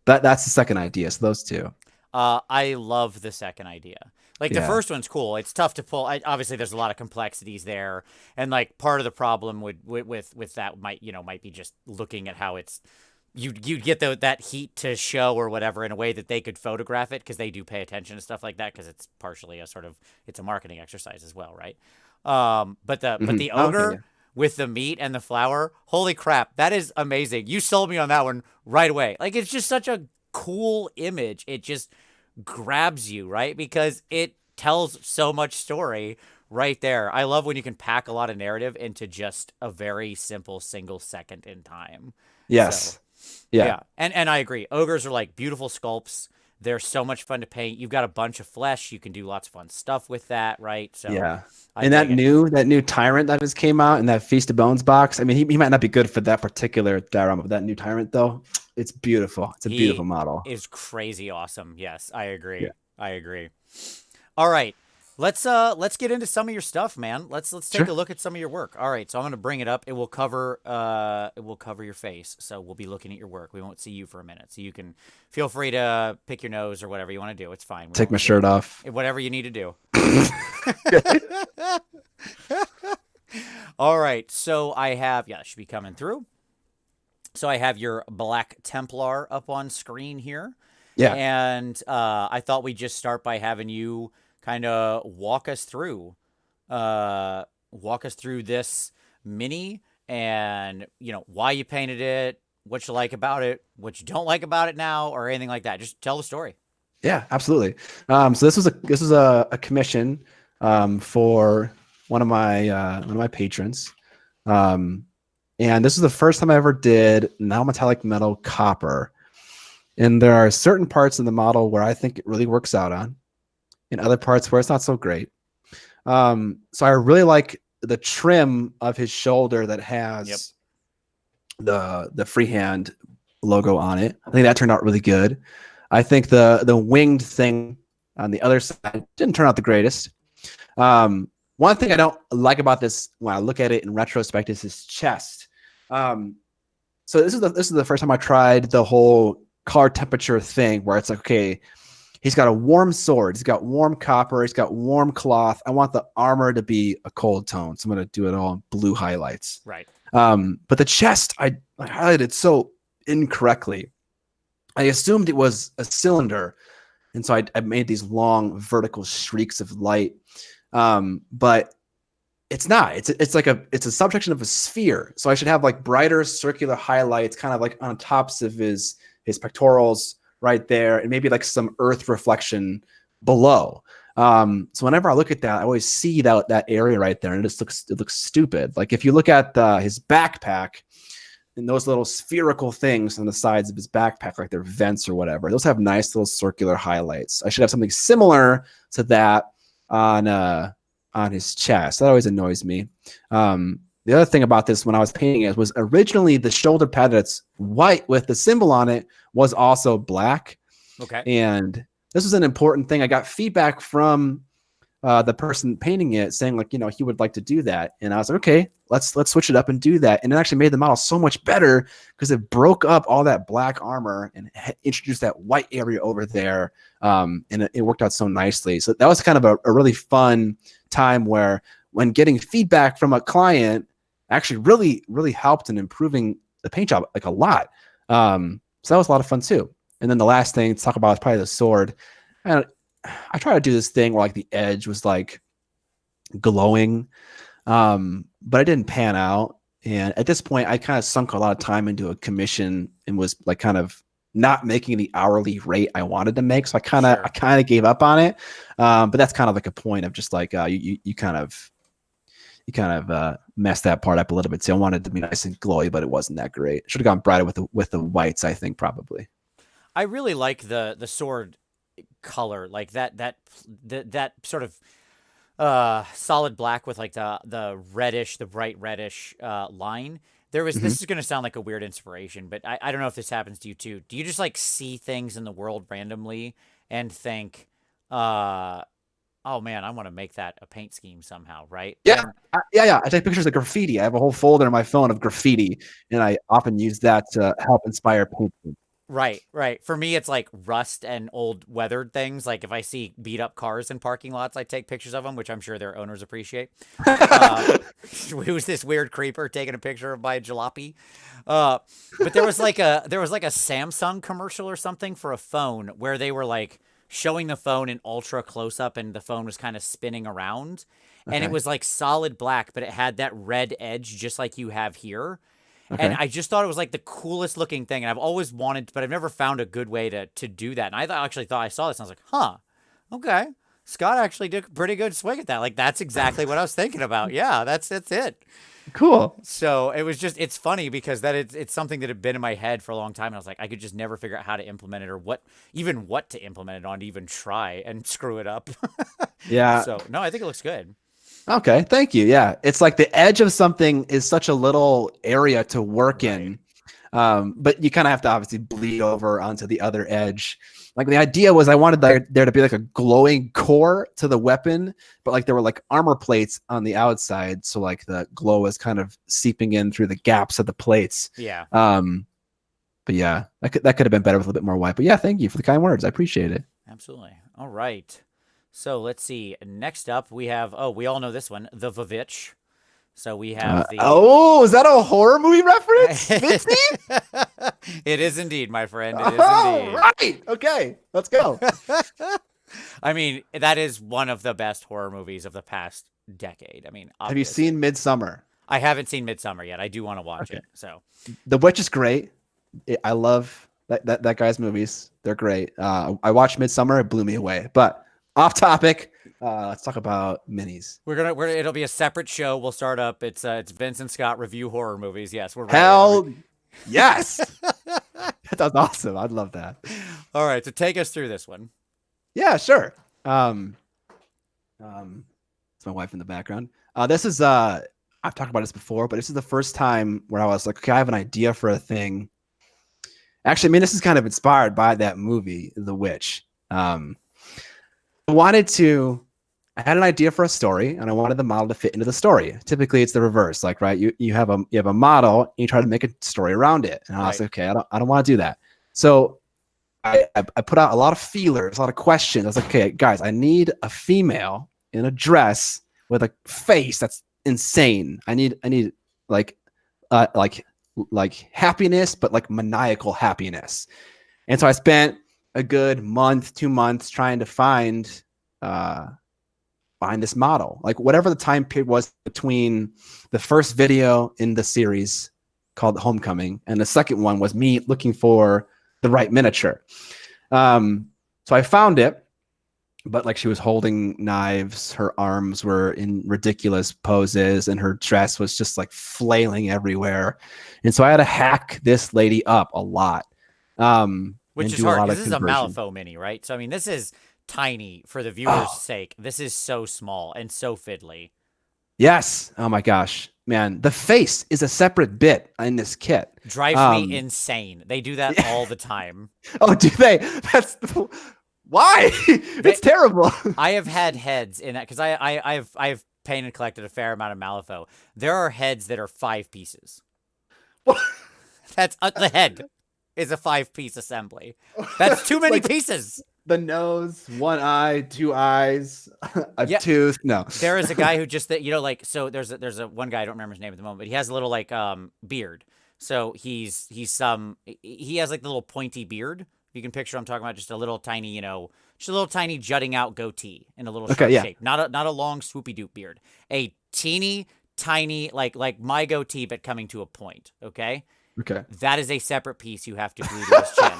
That's the second idea. So those two. I love the second idea. Like the first one's cool. It's tough to pull. Obviously, there's a lot of complexities there, and like part of the problem with that might be just looking at how it's you'd get that heat to show or whatever in a way that they could photograph it, because they do pay attention to stuff like that, because it's partially it's a marketing exercise as well, right? But the ogre with the meat and the flower, holy crap, that is amazing. You sold me on that one right away. Like, it's just such a cool image. It just grabs you, right? Because it tells so much story right there. I love when you can pack a lot of narrative into just a very simple single second in time. Yes. So, yeah. And I agree. Ogres are like beautiful sculpts. They're so much fun to paint. You've got a bunch of flesh. You can do lots of fun stuff with that, right? So yeah. And that new tyrant that just came out in that Feast of Bones box. I mean, he might not be good for that particular diorama, but that new tyrant though, it's beautiful. It's a beautiful model. Is crazy awesome. Yes, I agree. Yeah. I agree. All right. Let's get into some of your stuff, man. Let's take a look at some of your work. All right, so I'm gonna bring it up. It will cover your face, so we'll be looking at your work. We won't see you for a minute, so you can feel free to pick your nose or whatever you want to do. It's fine. Take my shirt off. Whatever you need to do. All right. So I have, yeah, it should be coming through. So I have your Black Templar up on screen here. Yeah. And I thought we'd just start by having you kind of walk us through this mini and, why you painted it, what you like about it, what you don't like about it now, or anything like that. Just tell the story. Yeah, absolutely. So this was a commission for one of my patrons. Um, and this is the first time I ever did non-metallic metal copper. And there are certain parts of the model where I think it really works out on, and other parts where it's not so great. So I really like the trim of his shoulder that Yep. has the freehand logo on it. I think that turned out really good. I think the winged thing on the other side didn't turn out the greatest. One thing I don't like about this when I look at it in retrospect is his chest. So this is the first time I tried the whole color temperature thing where it's like, okay, he's got a warm sword, he's got warm copper, he's got warm cloth. I want the armor to be a cold tone, so I'm going to do it all in blue highlights. Right. But the chest, I highlighted so incorrectly. I assumed it was a cylinder, and so I made these long vertical streaks of light. But it's not. It's like it's a subsection of a sphere. So I should have like brighter circular highlights, kind of like on tops of his pectorals right there, and maybe like some earth reflection below. So whenever I look at that, I always see that area right there, and it looks stupid. Like if you look at his backpack and those little spherical things on the sides of his backpack, like they're vents or whatever, those have nice little circular highlights. I should have something similar to that on his chest. That always annoys me. The other thing about this when I was painting it was originally the shoulder pad that's white with the symbol on it was also black. Okay. And this was an important thing. I got feedback from the person painting it saying like, he would like to do that. And I was like, okay, let's switch it up and do that. And it actually made the model so much better because it broke up all that black armor and introduced that white area over there. And it worked out so nicely. So that was kind of a really fun time where when getting feedback from a client actually really, really helped in improving the paint job like a lot. So that was a lot of fun too. And then the last thing to talk about is probably the sword. And I try to do this thing where like the edge was like glowing, but it didn't pan out. And at this point, I kind of sunk a lot of time into a commission and was like kind of not making the hourly rate I wanted to make. So I kind of gave up on it. But that's kind of like a point of just like you kind of messed that part up a little bit. So I wanted it to be nice and glowy, but it wasn't that great. Should have gone brighter with the whites, I think, probably. I really like the sword color, like that sort of solid black with like the bright reddish line. This is going to sound like a weird inspiration, but I don't know if this happens to you too. Do you just like see things in the world randomly and think, oh man, I want to make that a paint scheme somehow, right? Yeah, yeah. I take pictures of graffiti. I have a whole folder in my phone of graffiti, and I often use that to help inspire paint. Right, right. For me, it's like rust and old weathered things. Like if I see beat up cars in parking lots, I take pictures of them, which I'm sure their owners appreciate. Who's this weird creeper taking a picture of my jalopy? But there was like a Samsung commercial or something for a phone where they were like showing the phone in ultra close up, and the phone was kind of spinning around, and it was like solid black, but it had that red edge just like you have here. And I just thought it was like the coolest looking thing. And I've always wanted, but I've never found a good way to do that. And actually thought I saw this and I was like, huh, okay. Scott actually did a pretty good swing at that. Like, that's exactly what I was thinking about. Yeah, that's it. Cool. So it's funny because it's something that had been in my head for a long time. And I was like, I could just never figure out how to implement it or what to implement it on to even try and screw it up. Yeah. So, no, I think it looks good. Okay, thank you. Yeah, it's like the edge of something is such a little area to work in, but you kind of have to obviously bleed over onto the other edge. Like the idea was I wanted there to be like a glowing core to the weapon, but like there were like armor plates on the outside, so like the glow is kind of seeping in through the gaps of the plates. Yeah. But yeah, that could have been better with a little bit more white. But yeah, thank you for the kind words. I appreciate it. Absolutely. All right. So let's see. Next up, we have, we all know this one, the Vavitch. So we have the. Oh, is that a horror movie reference? Mitzi? It is indeed, my friend. It is Oh, indeed. right. Okay, let's go. I mean, that is one of the best horror movies of the past decade. I mean, Have you obviously. seen Midsummer? I haven't seen Midsummer yet. I do want to watch Okay. it. So The Witch is great. I love that guy's movies. They're great. I watched Midsummer. It blew me away. But off topic. Let's talk about minis. it'll be a separate show. We'll start up. It's Vince and Scott review horror movies. Yes, we're ready. Hell yes. That's awesome. I'd love that. All right, so take us through this one. Yeah, sure. It's my wife in the background. This is I've talked about this before, but this is the first time where I was like, okay, I have an idea for a thing. Actually, I mean, this is kind of inspired by that movie, The Witch. I had an idea for a story, and I wanted the model to fit into the story. Typically, it's the reverse. Like, right, you have a model, and you try to make a story around it. And I was like, okay, I don't want to do that. So I put out a lot of feelers, a lot of questions. I was like, okay, guys, I need a female in a dress with a face that's insane. I need like happiness, but like maniacal happiness. And so I spent a good month, 2 months trying to find this model. Like whatever the time period was between the first video in the series called Homecoming and the second one was me looking for the right miniature. So I found it, but like she was holding knives, her arms were in ridiculous poses, and her dress was just like flailing everywhere. And so I had to hack this lady up a lot. Which is hard because this is a Malifaux mini, right? So I mean, this is tiny for the viewer's sake. This is so small and so fiddly. Yes. Oh my gosh, man. The face is a separate bit in this kit. Drives me insane. They do that all the time. Oh, do they? That's why? It's terrible. I have had heads in that because I've painted and collected a fair amount of Malifaux. There are heads that are 5 pieces. That's the head is a 5-piece assembly. That's too many pieces. The nose, 1 eye, 2 eyes, a tooth. No, there is a guy who just so there's a one guy, I don't remember his name at the moment, but he has a little like beard. So he has like the little pointy beard. You can picture what I'm talking about, just a little tiny, just a little tiny jutting out goatee in a little sharp shape. Not a long swoopy doop beard. A teeny tiny like my goatee, but coming to a point. Okay. Okay. That is a separate piece you have to glue to his chin.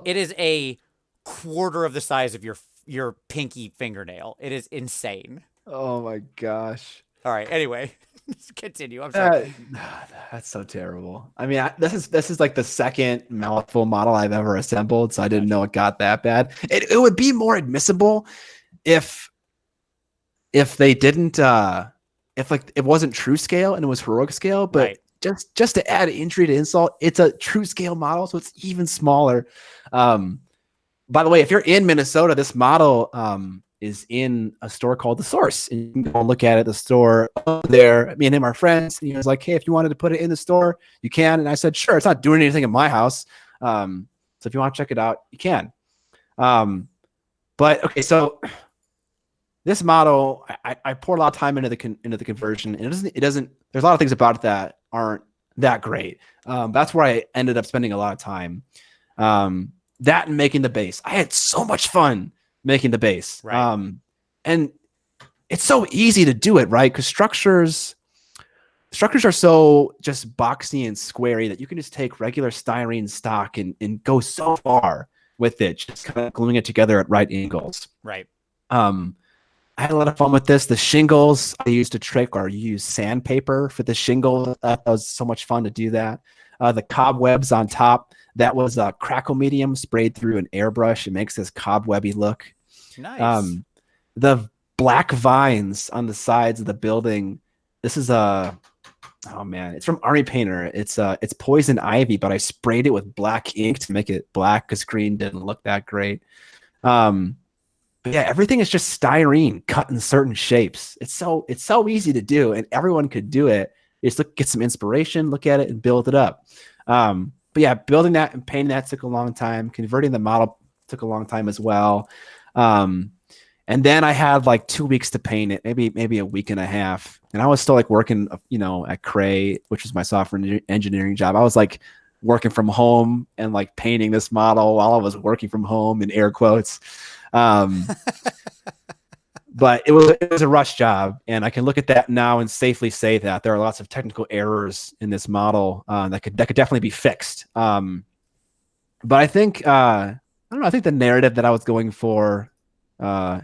It is a quarter of the size of your pinky fingernail. It is insane. Oh my gosh. All right. Anyway, continue. I'm sorry. That's so terrible. I mean, this is like the second Malifaux model I've ever assembled, so I didn't know it got that bad. It would be more admissible if they didn't if like it wasn't true scale and it was heroic scale, but right. Just to add injury to insult, it's a true scale model, so it's even smaller. By the way, if you're in Minnesota, this model is in a store called The Source, and you can go and look at it. The store there, me and him are friends. And he was like, "Hey, if you wanted to put it in the store, you can." And I said, "Sure." It's not doing anything in my house, so if you want to check it out, you can. But okay, so this model, I poured a lot of time into the conversion, and it doesn't. There's a lot of things about it that aren't that great. That's where I ended up spending a lot of time. That and making the base. I had so much fun making the base. Right. And it's so easy to do it, right? Because structures are so just boxy and squarey that you can just take regular styrene stock and go so far with it, just kind of gluing it together at right angles. Right. I had a lot of fun with this. The shingles, I used to trick or use sandpaper for the shingle. That was so much fun to do that. The cobwebs on top, that was a crackle medium sprayed through an airbrush. It makes this cobwebby look. Nice. The black vines on the sides of the building. This is it's from Army Painter. It's poison ivy, but I sprayed it with black ink to make it black because green didn't look that great. But yeah, everything is just styrene cut in certain shapes. It's so easy to do, and everyone could do it. You just get some inspiration, look at it, and build it up. But yeah, building that and painting that took a long time. Converting the model took a long time as well. And And then I had like 2 weeks to paint it, maybe a week and a half. And I was still like working, at Cray, which was my software engineering job. I was like working from home and like painting this model while I was working from home in air quotes. Um, but it was a rush job, and I can look at that now and safely say that there are lots of technical errors in this model that could definitely be fixed. But I think I don't know. I think the narrative that I was going for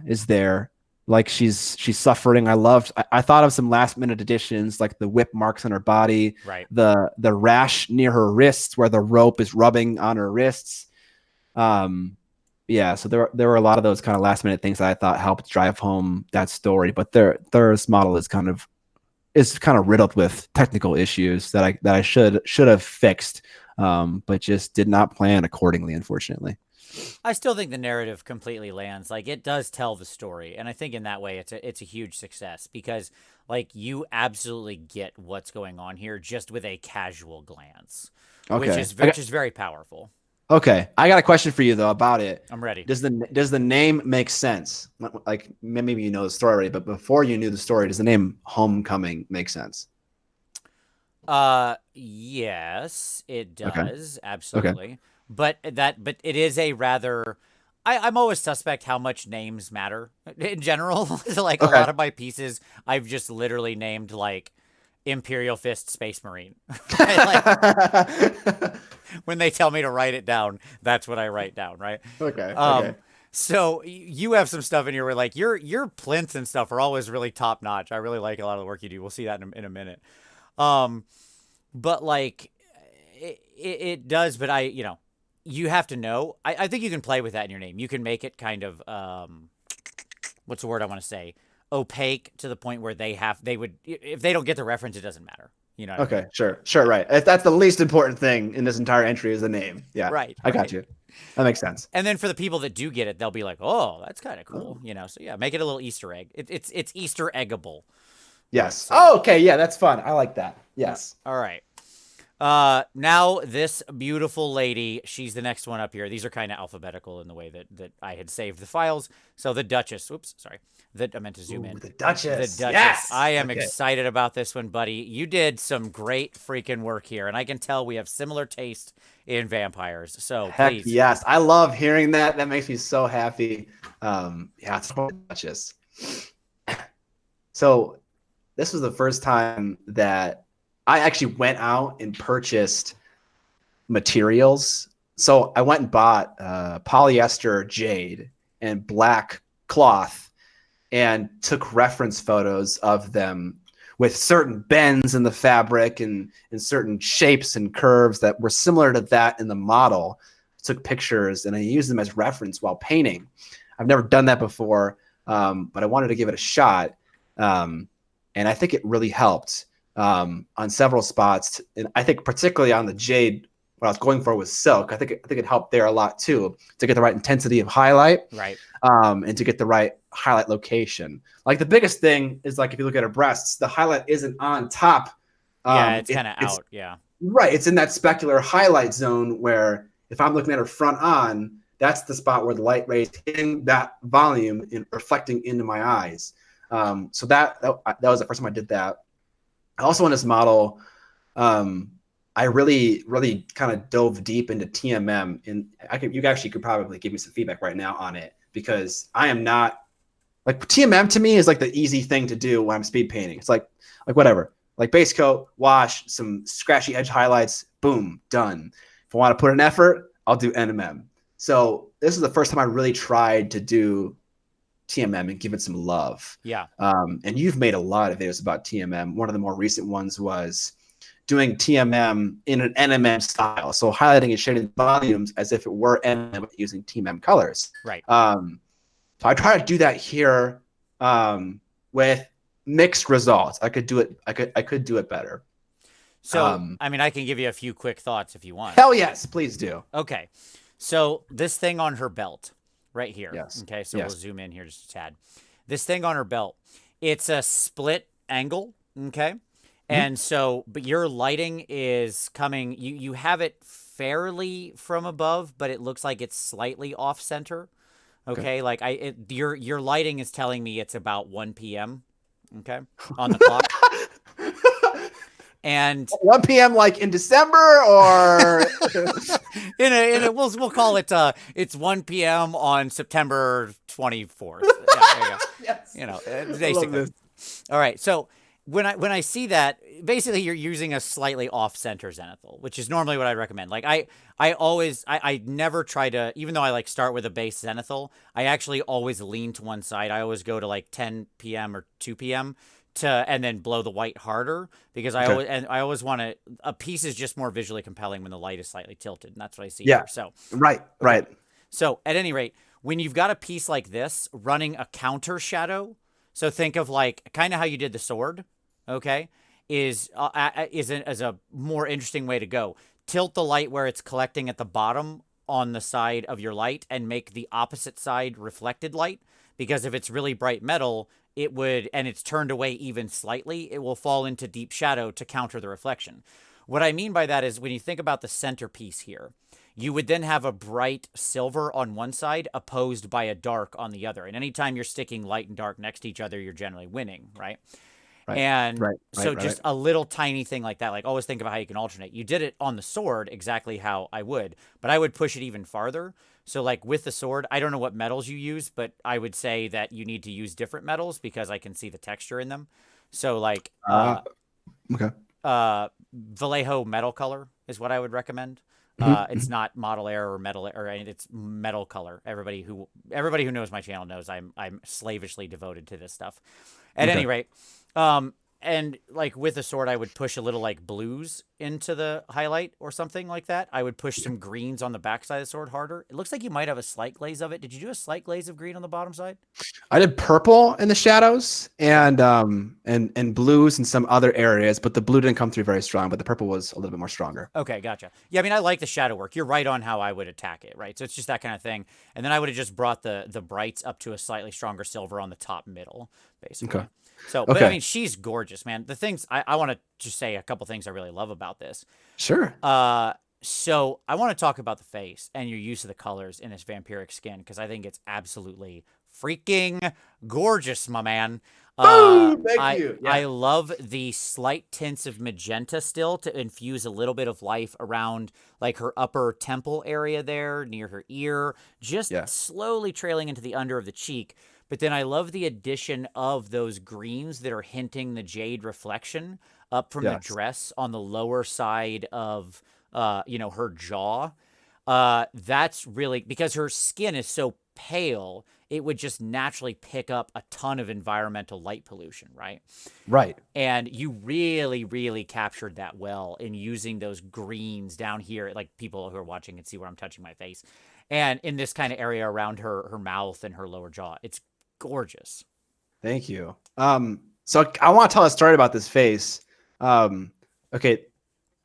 is there. Like she's suffering. I thought of some last minute additions, like the whip marks on her body, Right. the rash near her wrists where the rope is rubbing on her wrists. Um, yeah, so there were a lot of those kind of last minute things that I thought helped drive home that story. But their model is kind of riddled with technical issues that I should have fixed, but just did not plan accordingly, unfortunately. I still think the narrative completely lands. Like it does tell the story, and I think in that way it's a huge success because like you absolutely get what's going on here just with a casual glance, which Okay. is which is very powerful. Okay. I got a question for you though about it. I'm ready. Does the name make sense? Like maybe you know the story already, but before you knew the story, does the name Homecoming make sense? Yes, it Okay. does Okay. absolutely, but it is a rather. I'm always suspect how much names matter in general. So, like a Okay. lot of my pieces, I've just literally named like Imperial Fist Space Marine. Like when they tell me to write it down, that's what I write down, right? Okay. Okay. Um, so you have some stuff in here where like your plinths and stuff are always really top notch. I really like a lot of the work you do. We'll see that in a minute. Um, but like it does, but you have to know. I think you can play with that in your name. You can make it kind of what's the word I want to say? Opaque to the point where they would if they don't get the reference, it doesn't matter. You know what I mean? Okay. Sure. Right. That's the least important thing in this entire entry is the name. Yeah. Right, I got right. you. That makes sense. And then for the people that do get it, they'll be like, "Oh, that's kind of Oh. cool," So yeah, make it a little Easter egg. It's Easter eggable, right? Yes. So Oh, okay. Yeah, that's fun. I like that. Yes. all right. Now this beautiful lady, she's the next one up here. These are kind of alphabetical in the way that I had saved the files. So the Duchess, oops, sorry. I meant to zoom Ooh, in. the The Duchess. Duchess. I Yes. am Okay. excited about this one, buddy. You did some great freaking work here, and I can tell we have similar taste in vampires. So Heck please. yes. I love hearing that. That makes me so happy. Yeah, it's the Duchess. So this was the first time that I actually went out and purchased materials. So I went and bought polyester jade and black cloth and took reference photos of them with certain bends in the fabric and certain shapes and curves that were similar to that in the model. Took pictures and I used them as reference while painting. I've never done that before, but I wanted to give it a shot. And I think it really helped on several spots. And I think particularly on the jade, what I was going for was silk. I think it helped there a lot too to get the right intensity of highlight, Right. and to get the right highlight location. Like the biggest thing is like if you look at her breasts, the highlight isn't on top. Yeah, it's It, kind of it's out. Yeah. right. It's in that specular highlight zone where if I'm looking at her front on, that's the spot where the light rays hitting that volume and reflecting into my eyes. So that was the first time I did that. Also on this model, I really kind of dove deep into TMM, and you actually could probably give me some feedback right now on it because I am not like TMM to me is like the easy thing to do when I'm speed painting. It's like whatever, like base coat, wash, some scratchy edge highlights, boom, done. If I want to put an effort, I'll do NMM. So this is the first time I really tried to do TMM and give it some love. Yeah. And you've made a lot of videos about TMM. One of the more recent ones was doing TMM in an NMM style. So highlighting and shading volumes as if it were NMM using TMM colors. Right. So I try to do that here with mixed results. I could do it. I could do it better. So, I mean, I can give you a few quick thoughts if you want. Hell yes, please do. Okay. So, this thing on her belt right here. Yes. Okay. So, Yes. we'll zoom in here just a tad. This thing on her belt, it's a split angle. Okay. And so, but your lighting is coming, you have it fairly from above, but it looks like it's slightly off center. Okay, like your lighting is telling me it's about 1 p.m. Okay, on the clock. And 1 p.m. like in December or we'll call it it's 1 p.m. on September 24th. Yeah, there you go. yes. You know, I love basically. this. All right. So when I see that, basically you're using a slightly off center zenithal, which is normally what I recommend. Like I never try to, even though I like start with a base zenithal, I actually always lean to one side. I always go to like 10 p.m. or 2 p.m. and then blow the white harder because I always want to, a piece is just more visually compelling when the light is slightly tilted, and that's what I see here. So right. So at any rate, when you've got a piece like this running a counter shadow, so think of like kind of how you did the sword, okay, is a more interesting way to go. Tilt the light where it's collecting at the bottom on the side of your light and make the opposite side reflected light, because if it's really bright metal, it would, and it's turned away even slightly, it will fall into deep shadow to counter the reflection. What I mean by that is when you think about the centerpiece here, you would then have a bright silver on one side opposed by a dark on the other. And anytime you're sticking light and dark next to each other, you're generally winning, right? And so just a little tiny thing like that, like always think about how you can alternate. You did it on the sword exactly how I would, but I would push it even farther. So like with the sword, I don't know what metals you use, but I would say that you need to use different metals because I can see the texture in them. So like okay. Vallejo metal color is what I would recommend. It's not model air or metal or it's metal color. Everybody who knows my channel knows I'm slavishly devoted to this stuff. At any rate, and like with a sword, I would push a little like blues into the highlight or something like that. I would push some greens on the backside of the sword harder. It looks like you might have a slight glaze of it. Did you do a slight glaze of green on the bottom side? I did purple in the shadows and blues in some other areas, but the blue didn't come through very strong, but the purple was a little bit more stronger. Okay, gotcha. Yeah, I mean, I like the shadow work. You're right on how I would attack it, right? So it's just that kind of thing. And then I would have just brought the brights up to a slightly stronger silver on the top middle, basically. Okay. So, but I mean, she's gorgeous, man. The things I want to just say a couple things I really love about this. Sure. So I want to talk about the face and your use of the colors in this vampiric skin because I think it's absolutely freaking gorgeous, my man. Thank you. Yeah. I love the slight tints of magenta still to infuse a little bit of life around like her upper temple area there near her ear, just slowly trailing into the under of the cheek. But then I love the addition of those greens that are hinting the jade reflection up from the dress on the lower side of, her jaw. That's really, because her skin is so pale, it would just naturally pick up a ton of environmental light pollution, right? Right. And you really, really captured that well in using those greens down here. Like people who are watching can see where I'm touching my face. And in this kind of area around her mouth and her lower jaw. It's gorgeous. Thank you. So I want to tell a story about this face. Okay.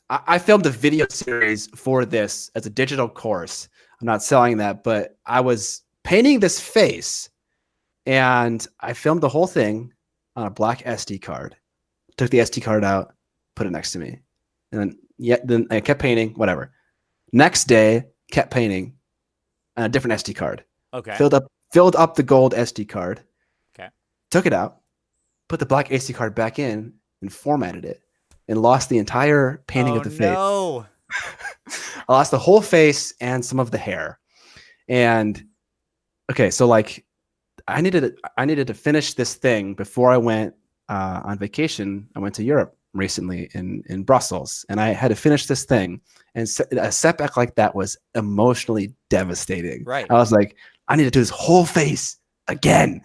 I filmed a video series for this as a digital course. I'm not selling that, but I was painting this face and I filmed the whole thing on a black SD card. Took the SD card out, put it next to me. And then I kept painting, whatever. Next day, kept painting on a different SD card. Okay. Filled up the gold SD card. Okay. Took it out, put the black SD card back in, and formatted it, and lost the entire painting of the face. No. I lost the whole face and some of the hair. And okay, so like I needed to finish this thing before I went on vacation. I went to Europe recently in Brussels, and I had to finish this thing. And a setback like that was emotionally devastating. Right. I was like, I need to do this whole face again.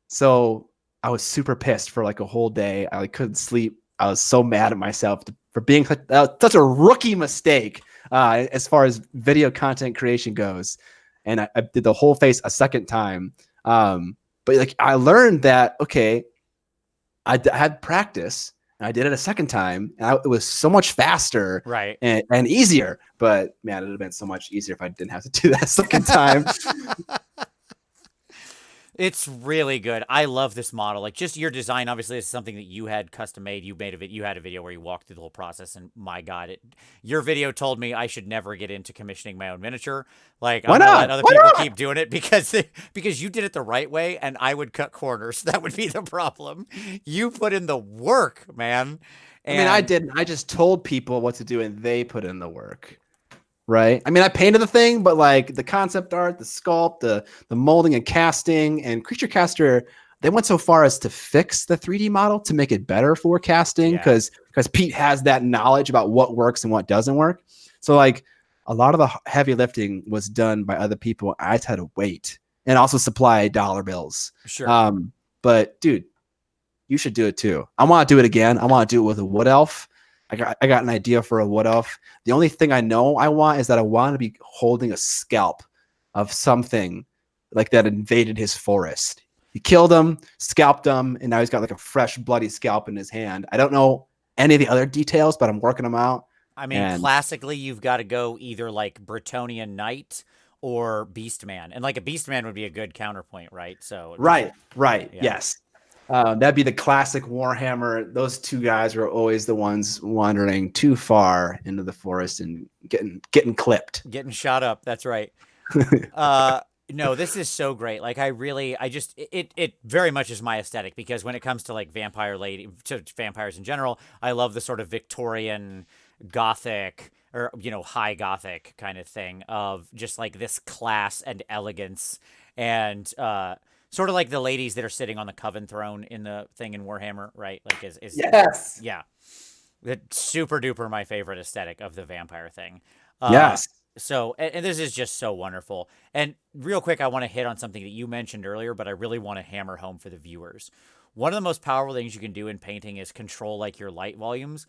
So I was super pissed for like a whole day. I couldn't sleep. I was so mad at myself for being such a rookie mistake as far as video content creation goes. And I did the whole face a second time. But like I learned that, okay, I had practice and I did it a second time and it was so much faster right. and easier. But man, it would have been so much easier if I didn't have to do that a second time. It's really good. I love this model. Like just your design, obviously, is something that you had custom made. You made you had a video where you walked through the whole process, and my God, your video told me I should never get into commissioning my own miniature. Like Why I'm gonna let not? other Why people not? keep doing it because you did it the right way, and I would cut corners. That would be the problem. You put in the work, man, I mean, I and didn't. I just told people what to do, and they put in the work. Right. I mean, I painted the thing, but like the concept art, the sculpt, the molding and casting, and Creature Caster, they went so far as to fix the 3D model to make it better for casting yeah, because Pete has that knowledge about what works and what doesn't work. So like a lot of the heavy lifting was done by other people. I just had to wait and also supply dollar bills. sure. But dude, you should do it too. I want to do it again. I want to do it with a wood elf. I got an idea for a wood elf. The only thing I know I want is that I want to be holding a scalp of something like that invaded his forest. He killed him, scalped him, and now he's got like a fresh bloody scalp in his hand. I don't know any of the other details, but I'm working them out. I mean, And classically, you've got to go either like Bretonian Knight or Beastman, and like a Beastman would be a good counterpoint, right? So right, yeah. yes. That'd be the classic Warhammer. Those two guys were always the ones wandering too far into the forest and getting clipped. Getting shot up. That's right. No, this is so great. Like it very much is my aesthetic because when it comes to like to vampires in general, I love the sort of Victorian gothic or high gothic kind of thing of just like this class and elegance and sort of like the ladies that are sitting on the Coven throne in the thing in Warhammer, right? Like is Yes. yeah. It's super duper my favorite aesthetic of the vampire thing. Uh, Yes. so, and this is just so wonderful. And real quick, I want to hit on something that you mentioned earlier, but I really want to hammer home for the viewers. One of the most powerful things you can do in painting is control like your light volumes.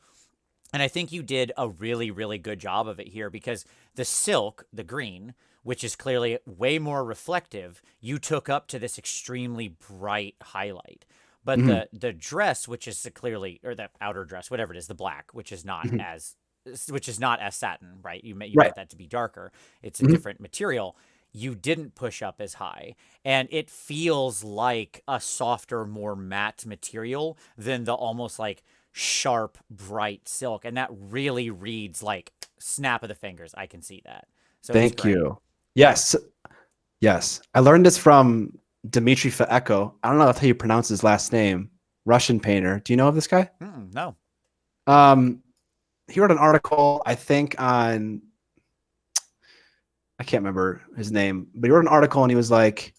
And I think you did a really, really good job of it here because the silk, the green, which is clearly way more reflective, you took up to this extremely bright highlight. But Mhm. the dress, which is clearly, or the outer dress, whatever it is, the black, Mhm. which is not as satin, right? You Right. meant that to be darker. It's a Mhm. different material. You didn't push up as high, and it feels like a softer, more matte material than the almost like sharp, bright silk, and that really reads like snap of the fingers. I can see that. So it's Thank great. you. Yes. Yes. I learned this from Dmitry Faeko. I don't know how you pronounce his last name. Russian painter. Do you know of this guy? No. Um, he wrote an article, I think, on I can't remember his name, but he wrote an article and he was like,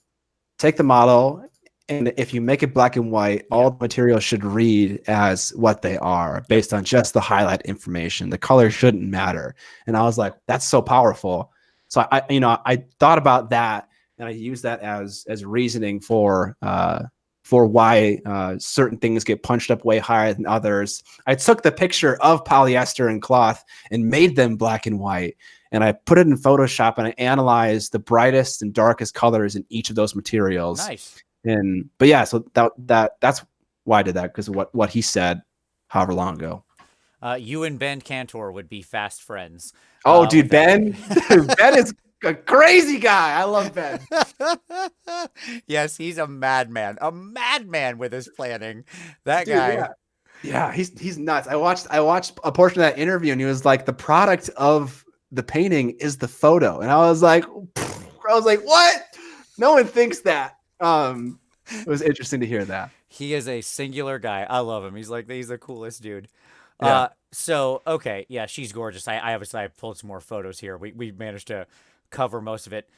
take the model, and if you make it black and white, Yeah. all the materials should read as what they are based on just the highlight information. The color shouldn't matter. And I was like, that's so powerful. So I thought about that and I used that as reasoning for why certain things get punched up way higher than others. I took the picture of polyester and cloth and made them black and white. And I put it in Photoshop and I analyzed the brightest and darkest colors in each of those materials. Nice. But yeah, so that's why I did that, because of what he said however long ago. You and Ben Cantor would be fast friends. Oh, dude, With that. Ben, Ben is a crazy guy. I love Ben. Yes, he's a madman with his planning. That Dude, guy. yeah. Yeah, he's nuts. I watched a portion of that interview and he was like, the product of the painting is the photo. And I was like, what? No one thinks that. It was interesting to hear that. He is a singular guy. I love him. He's the coolest dude. Yeah. So okay, yeah, she's gorgeous. I obviously I pulled some more photos here. We managed to cover most of it.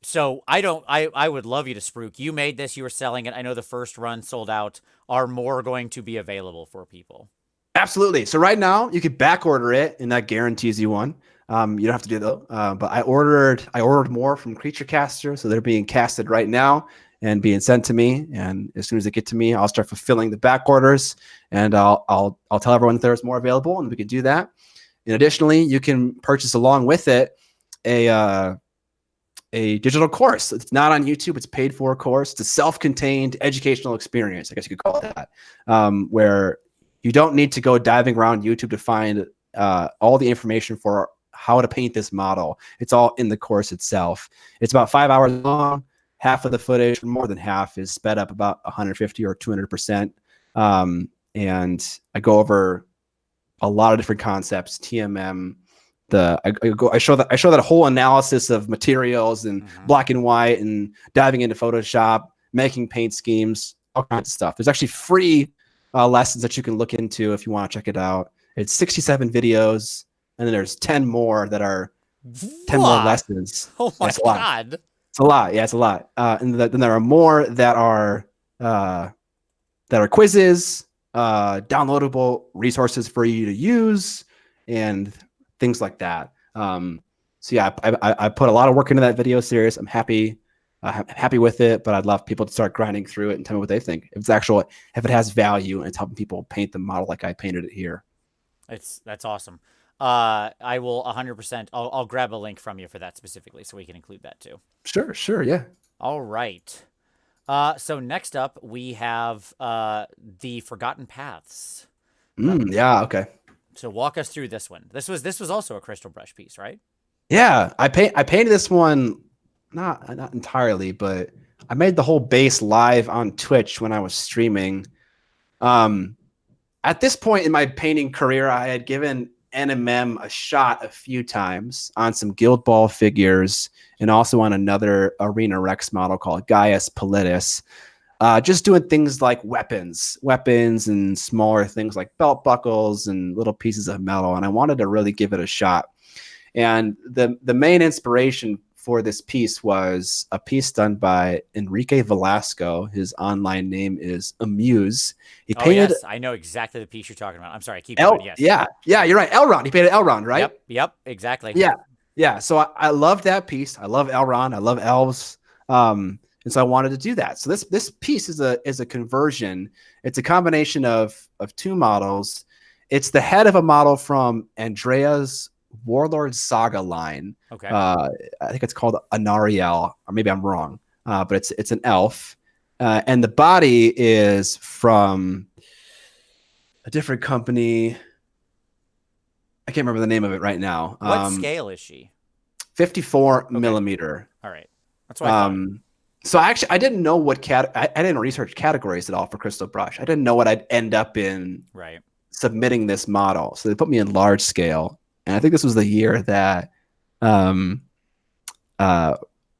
So I would love you to spruik. You made this, you were selling it. I know the first run sold out. Are more going to be available for people? Absolutely. So right now you could back order it, and that guarantees you one. You don't have to do that. But I ordered more from Creature Caster, so they're being casted right now and being sent to me. And as soon as they get to me, I'll start fulfilling the back orders, and I'll tell everyone that there's more available, and we can do that. And additionally, you can purchase along with it a digital course. It's not on YouTube. It's a paid for course. It's a self-contained educational experience, I guess you could call it that, where you don't need to go diving around YouTube to find all the information for how to paint this model. It's all in the course itself. It's about 5 hours long. half of the footage, more than half, is sped up about 150 or 200%. And I go over a lot of different concepts, TMM. I show that whole analysis of materials and black and white, and diving into Photoshop, making paint schemes, all kinds of stuff. There's actually free lessons that you can look into if you want to check it out. It's 67 videos, and then there's 10 more that are 10 more lessons. Oh my God. It's a lot. Yeah, it's a lot. And then there are more that are quizzes, downloadable resources for you to use, and things like that. So yeah, I put a lot of work into that video series. I'm happy with it, but I'd love people to start grinding through it and tell me what they think. If it has value and it's helping people paint the model like I painted it here. That's awesome. I will 100%. I'll grab a link from you for that specifically, so we can include that too. Sure, yeah. All right. So next up we have the Forgotten Paths. Yeah. Okay. So walk us through this one. This was also a crystal brush piece, right? Yeah, I painted this one not entirely, but I made the whole base live on Twitch when I was streaming. At this point in my painting career, I had given NMM a shot a few times on some Guild Ball figures and also on another Arena Rex model called Gaius Politis. Just doing things like weapons and smaller things like belt buckles and little pieces of metal. And I wanted to really give it a shot. And the main inspiration for this piece was a piece done by Enrique Velasco. His online name is Amuse. He painted. Yes, I know exactly the piece you're talking about. I'm sorry, keep going. Yes. Yeah, you're right. Elrond. He painted Elrond, right? Yep, exactly. Yeah. So I love that piece. I love Elrond. I love elves. And so I wanted to do that. So this piece is a conversion. It's a combination of two models. It's the head of a model from Andrea's Warlord Saga line. Okay. I think it's called Anariel, or maybe I'm wrong. But it's an elf. And the body is from a different company. I can't remember the name of it right now. What scale is she? 54 millimeter. All right. That's what I thought. So I didn't know what I didn't research categories at all for Crystal Brush. I didn't know what I'd end up in submitting this model. So they put me in large scale. And I think this was the year that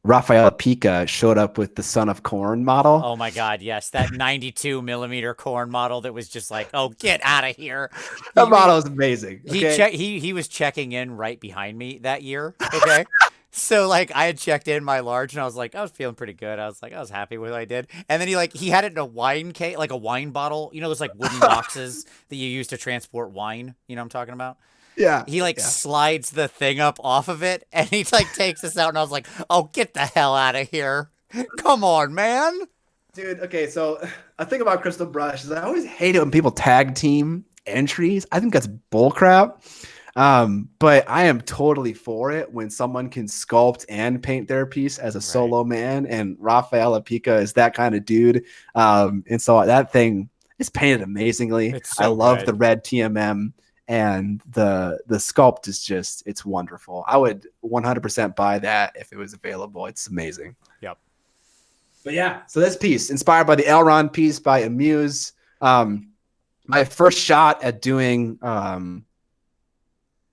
Rafael Pica showed up with the Son of Corn model. Oh my God, yes. That 92 millimeter corn model that was just like, oh, get out of here. That model is amazing. Okay? He was checking in right behind me that year. Okay. So like I had checked in my large and I was like, I was feeling pretty good. I was happy with what I did. And then he had it in a wine case, like a wine bottle. You know, those like wooden boxes that you use to transport wine. You know what I'm talking about? Yeah. He slides the thing up off of it and he takes this out and I was like, oh, get the hell out of here. Come on, man. Dude, okay, so a thing about Crystal Brush is I always hate it when people tag team entries. I think that's bullcrap. But I am totally for it when someone can sculpt and paint their piece as a solo man, and Rafael Apica is that kind of dude. And so that thing is painted amazingly. So I love the red TMM. And the sculpt is it's wonderful. I would 100% buy that if it was available. It's amazing. Yep. But yeah, so this piece, inspired by the Elrond piece by Amuse. My first shot at doing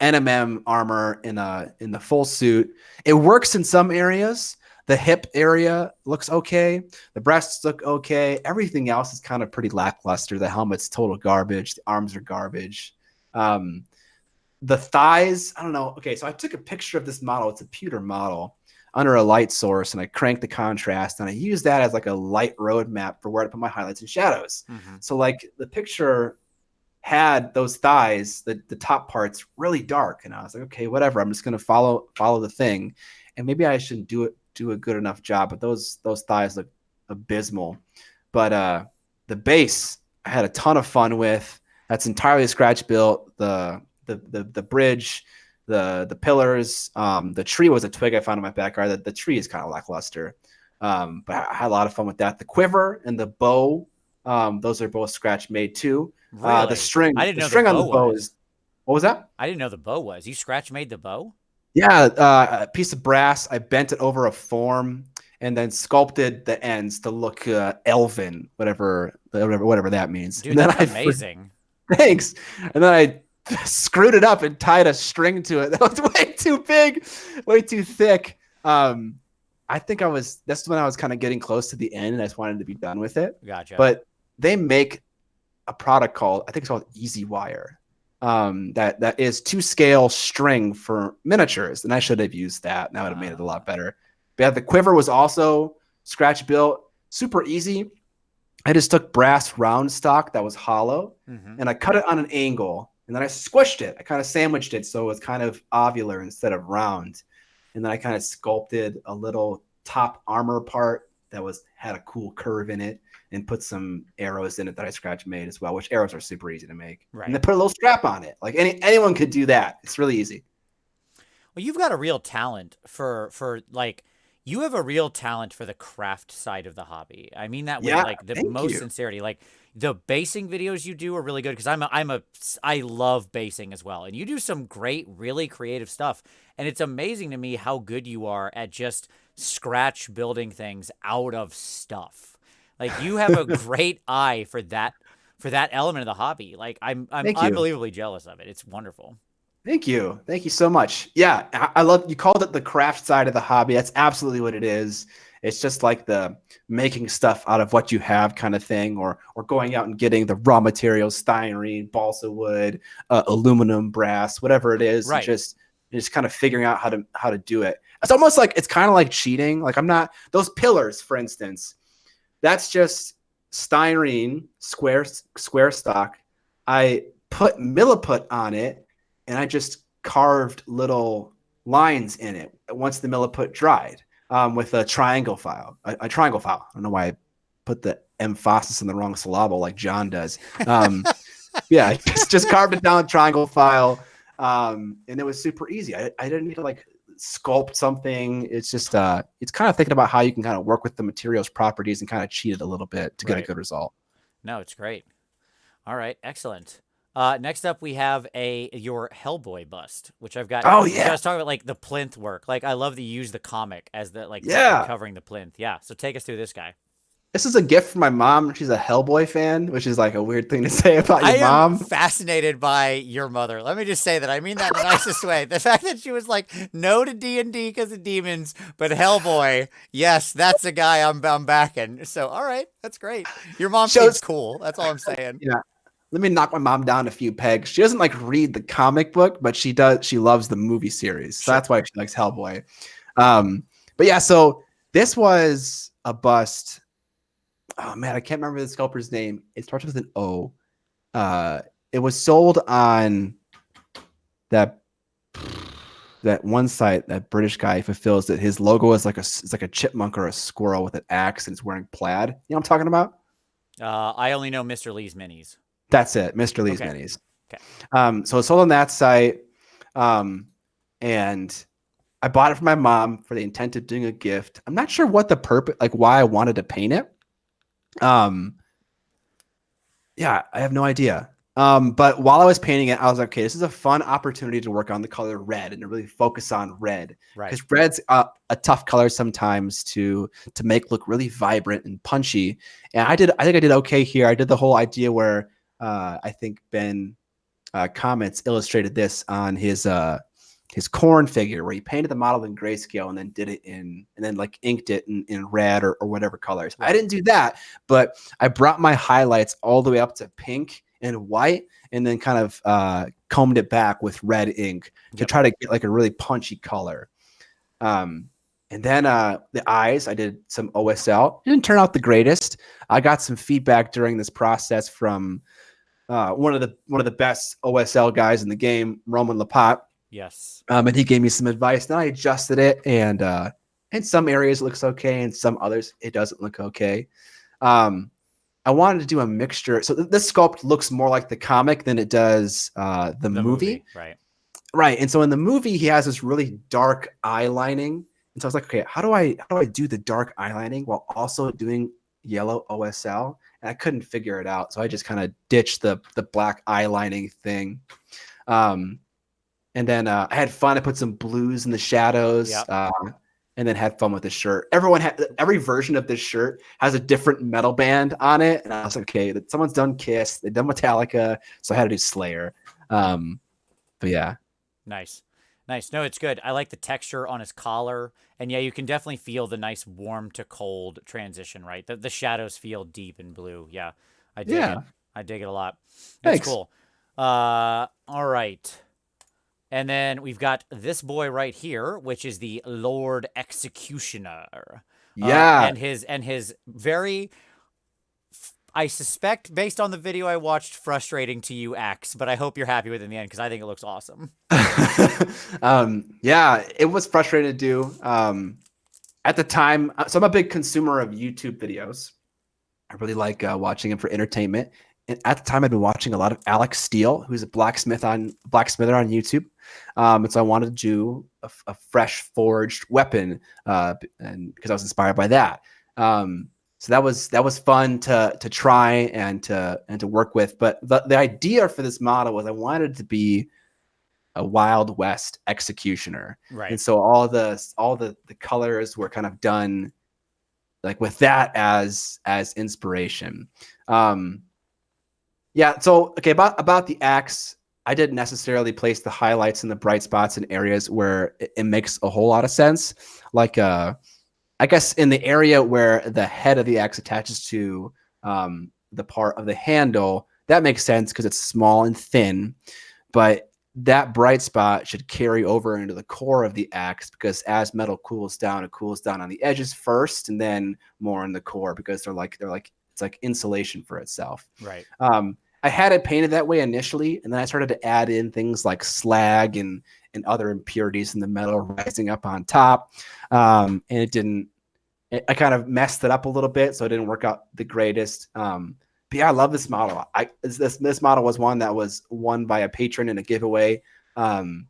NMM armor in the full suit. It works in some areas. The hip area looks okay. The breasts look okay. Everything else is kind of pretty lackluster. The helmet's total garbage. The arms are garbage. The thighs, I don't know. Okay, so I took a picture of this model. It's a pewter model under a light source, and I cranked the contrast, and I used that as like a light roadmap for where to put my highlights and shadows. So like the picture had those thighs, the top parts really dark, and I was like, okay, whatever. I'm just gonna follow the thing, and maybe I shouldn't do a good enough job, but those thighs look abysmal. But the base I had a ton of fun with. That's entirely scratch built. The bridge, the pillars, the tree was a twig I found in my backyard. The tree is kind of lackluster, but I had a lot of fun with that. The quiver and the bow, those are both scratch made too. Really? The string, I didn't know string the on the bow bow was. is. What was that? I didn't know the bow was. You scratch made the bow? Yeah, a piece of brass. I bent it over a form, and then sculpted the ends to look elven, whatever that means. Dude, And then that's amazing. thanks. And then I screwed it up and tied a string to it. That was way too big, way too thick. I think that's when I was kind of getting close to the end and I just wanted to be done with it. Gotcha. But they make a product I think it's called Easy Wire. That is 2-scale string for miniatures. And I should have used that. That would have made it a lot better. But yeah, the quiver was also scratch built, super easy. I just took brass round stock that was hollow and I cut it on an angle and then I squished it. I kind of sandwiched it so it was kind of ovular instead of round. And then I kind of sculpted a little top armor part that had a cool curve in it and put some arrows in it that I scratch made as well, which arrows are super easy to make. Right. And then put a little strap on it. Like anyone could do that. It's really easy. Well, you've got a real talent for like, you have a real talent for the craft side of the hobby. I mean that with like the most sincerity. Like the basing videos you do are really good because I love basing as well. And you do some great, really creative stuff. And it's amazing to me how good you are at just scratch building things out of stuff. Like you have a great eye for that element of the hobby. Like I'm unbelievably jealous of it. It's wonderful. Thank you. Thank you so much. Yeah, I love you called it the craft side of the hobby. That's absolutely what it is. It's just like the making stuff out of what you have kind of thing, or going out and getting the raw materials, styrene, balsa wood, aluminum, brass, whatever it is. Right. Just kind of figuring out how to do it. It's almost like it's kind of like cheating. Like those pillars, for instance, that's just styrene, square stock. I put milliput on it. And I just carved little lines in it once the milliput dried with a triangle file. A triangle file. I don't know why I put the emphasis in the wrong syllable like John does. Yeah, just carved it down with triangle file, and it was super easy. I didn't need to like sculpt something. It's just it's kind of thinking about how you can kind of work with the materials properties and kind of cheat it a little bit to get a good result. No, it's great. All right, excellent. Next up, we have your Hellboy bust, which I've got. Oh yeah, I was talking about like the plinth work. Like I love that you use the comic as the covering the plinth. Yeah. So take us through this guy. This is a gift from my mom. She's a Hellboy fan, which is like a weird thing to say about your mom. I am fascinated by your mother. Let me just say that. I mean that in the nicest way. The fact that she was like, no to D&D because of demons, but Hellboy, yes, that's a guy I'm backing. So, all right, that's great. Your mom seems cool. That's all I'm saying. Yeah. Let me knock my mom down a few pegs. She doesn't like read the comic book, but she does. She loves the movie series. So that's why she likes Hellboy. But yeah, so this was a bust. Oh man, I can't remember the sculptor's name. It starts with an O. It was sold on that one site. That British guy fulfills that his logo is like a chipmunk or a squirrel with an axe and it's wearing plaid. You know what I'm talking about? I only know Mr. Lee's minis. That's it, Mr. Lee's minis. Okay. So it's sold on that site, and I bought it for my mom for the intent of doing a gift. I'm not sure what the purpose, like why I wanted to paint it. Yeah, I have no idea. But while I was painting it, I was like, okay, this is a fun opportunity to work on the color red and to really focus on red. Right. Because red's a tough color sometimes to make look really vibrant and punchy. And I think I did okay here. I did the whole idea where I think Ben Comments illustrated this on his corn figure where he painted the model in grayscale and then did it and then like inked it in red or whatever colors. Right. I didn't do that, but I brought my highlights all the way up to pink and white and then kind of combed it back with red ink to try to get like a really punchy color. And then the eyes, I did some OSL. It didn't turn out the greatest. I got some feedback during this process from one of the best OSL guys in the game, Roman Lapat. Yes. And he gave me some advice. Then I adjusted it, and in some areas it looks okay, in some others it doesn't look okay. I wanted to do a mixture. So this sculpt looks more like the comic than it does the movie. Right. Right. And so in the movie, he has this really dark eye lining. And so I was like, okay, how do I do the dark eye lining while also doing yellow OSL? And I couldn't figure it out. So I just kind of ditched the black eye lining thing. And then I had fun. I put some blues in the shadows. Yep. and then had fun with the shirt. Every version of this shirt has a different metal band on it, and I was like, okay, someone's done Kiss, they've done Metallica, so I had to do Slayer. But yeah. Nice. Nice. No, it's good. I like the texture on his collar. And yeah, you can definitely feel the nice warm to cold transition, right? The shadows feel deep and blue. Yeah, I dig it. Yeah. I dig it a lot. It's Thanks. cool. All right. And then we've got this boy right here, which is the Lord Executioner. Yeah. And his very, I suspect, based on the video I watched, frustrating to you axe, but I hope you're happy with it in the end because I think it looks awesome. Yeah, it was frustrating to do. At the time, so I'm a big consumer of YouTube videos. I really like watching them for entertainment. And at the time, I'd been watching a lot of Alex Steele, who's a blacksmither on YouTube. And so I wanted to do a fresh forged weapon, and because I was inspired by that. So that was fun to try and to work with. But the idea for this model was I wanted it to be a Wild West executioner, Right. and so all the colors were kind of done like with that as inspiration. Yeah. So okay, about the axe, I didn't necessarily place the highlights and the bright spots in areas where it makes a whole lot of sense. Like I guess in the area where the head of the axe attaches to the part of the handle, that makes sense because it's small and thin. But that bright spot should carry over into the core of the axe because as metal cools down, it cools down on the edges first and then more in the core because they're like it's like insulation for itself. Right. I had it painted that way initially, and then I started to add in things like slag and other impurities in the metal rising up on top. And it didn't. I kind of messed it up a little bit, so it didn't work out the greatest. But yeah, I love this model. This model was one that was won by a patron in a giveaway, and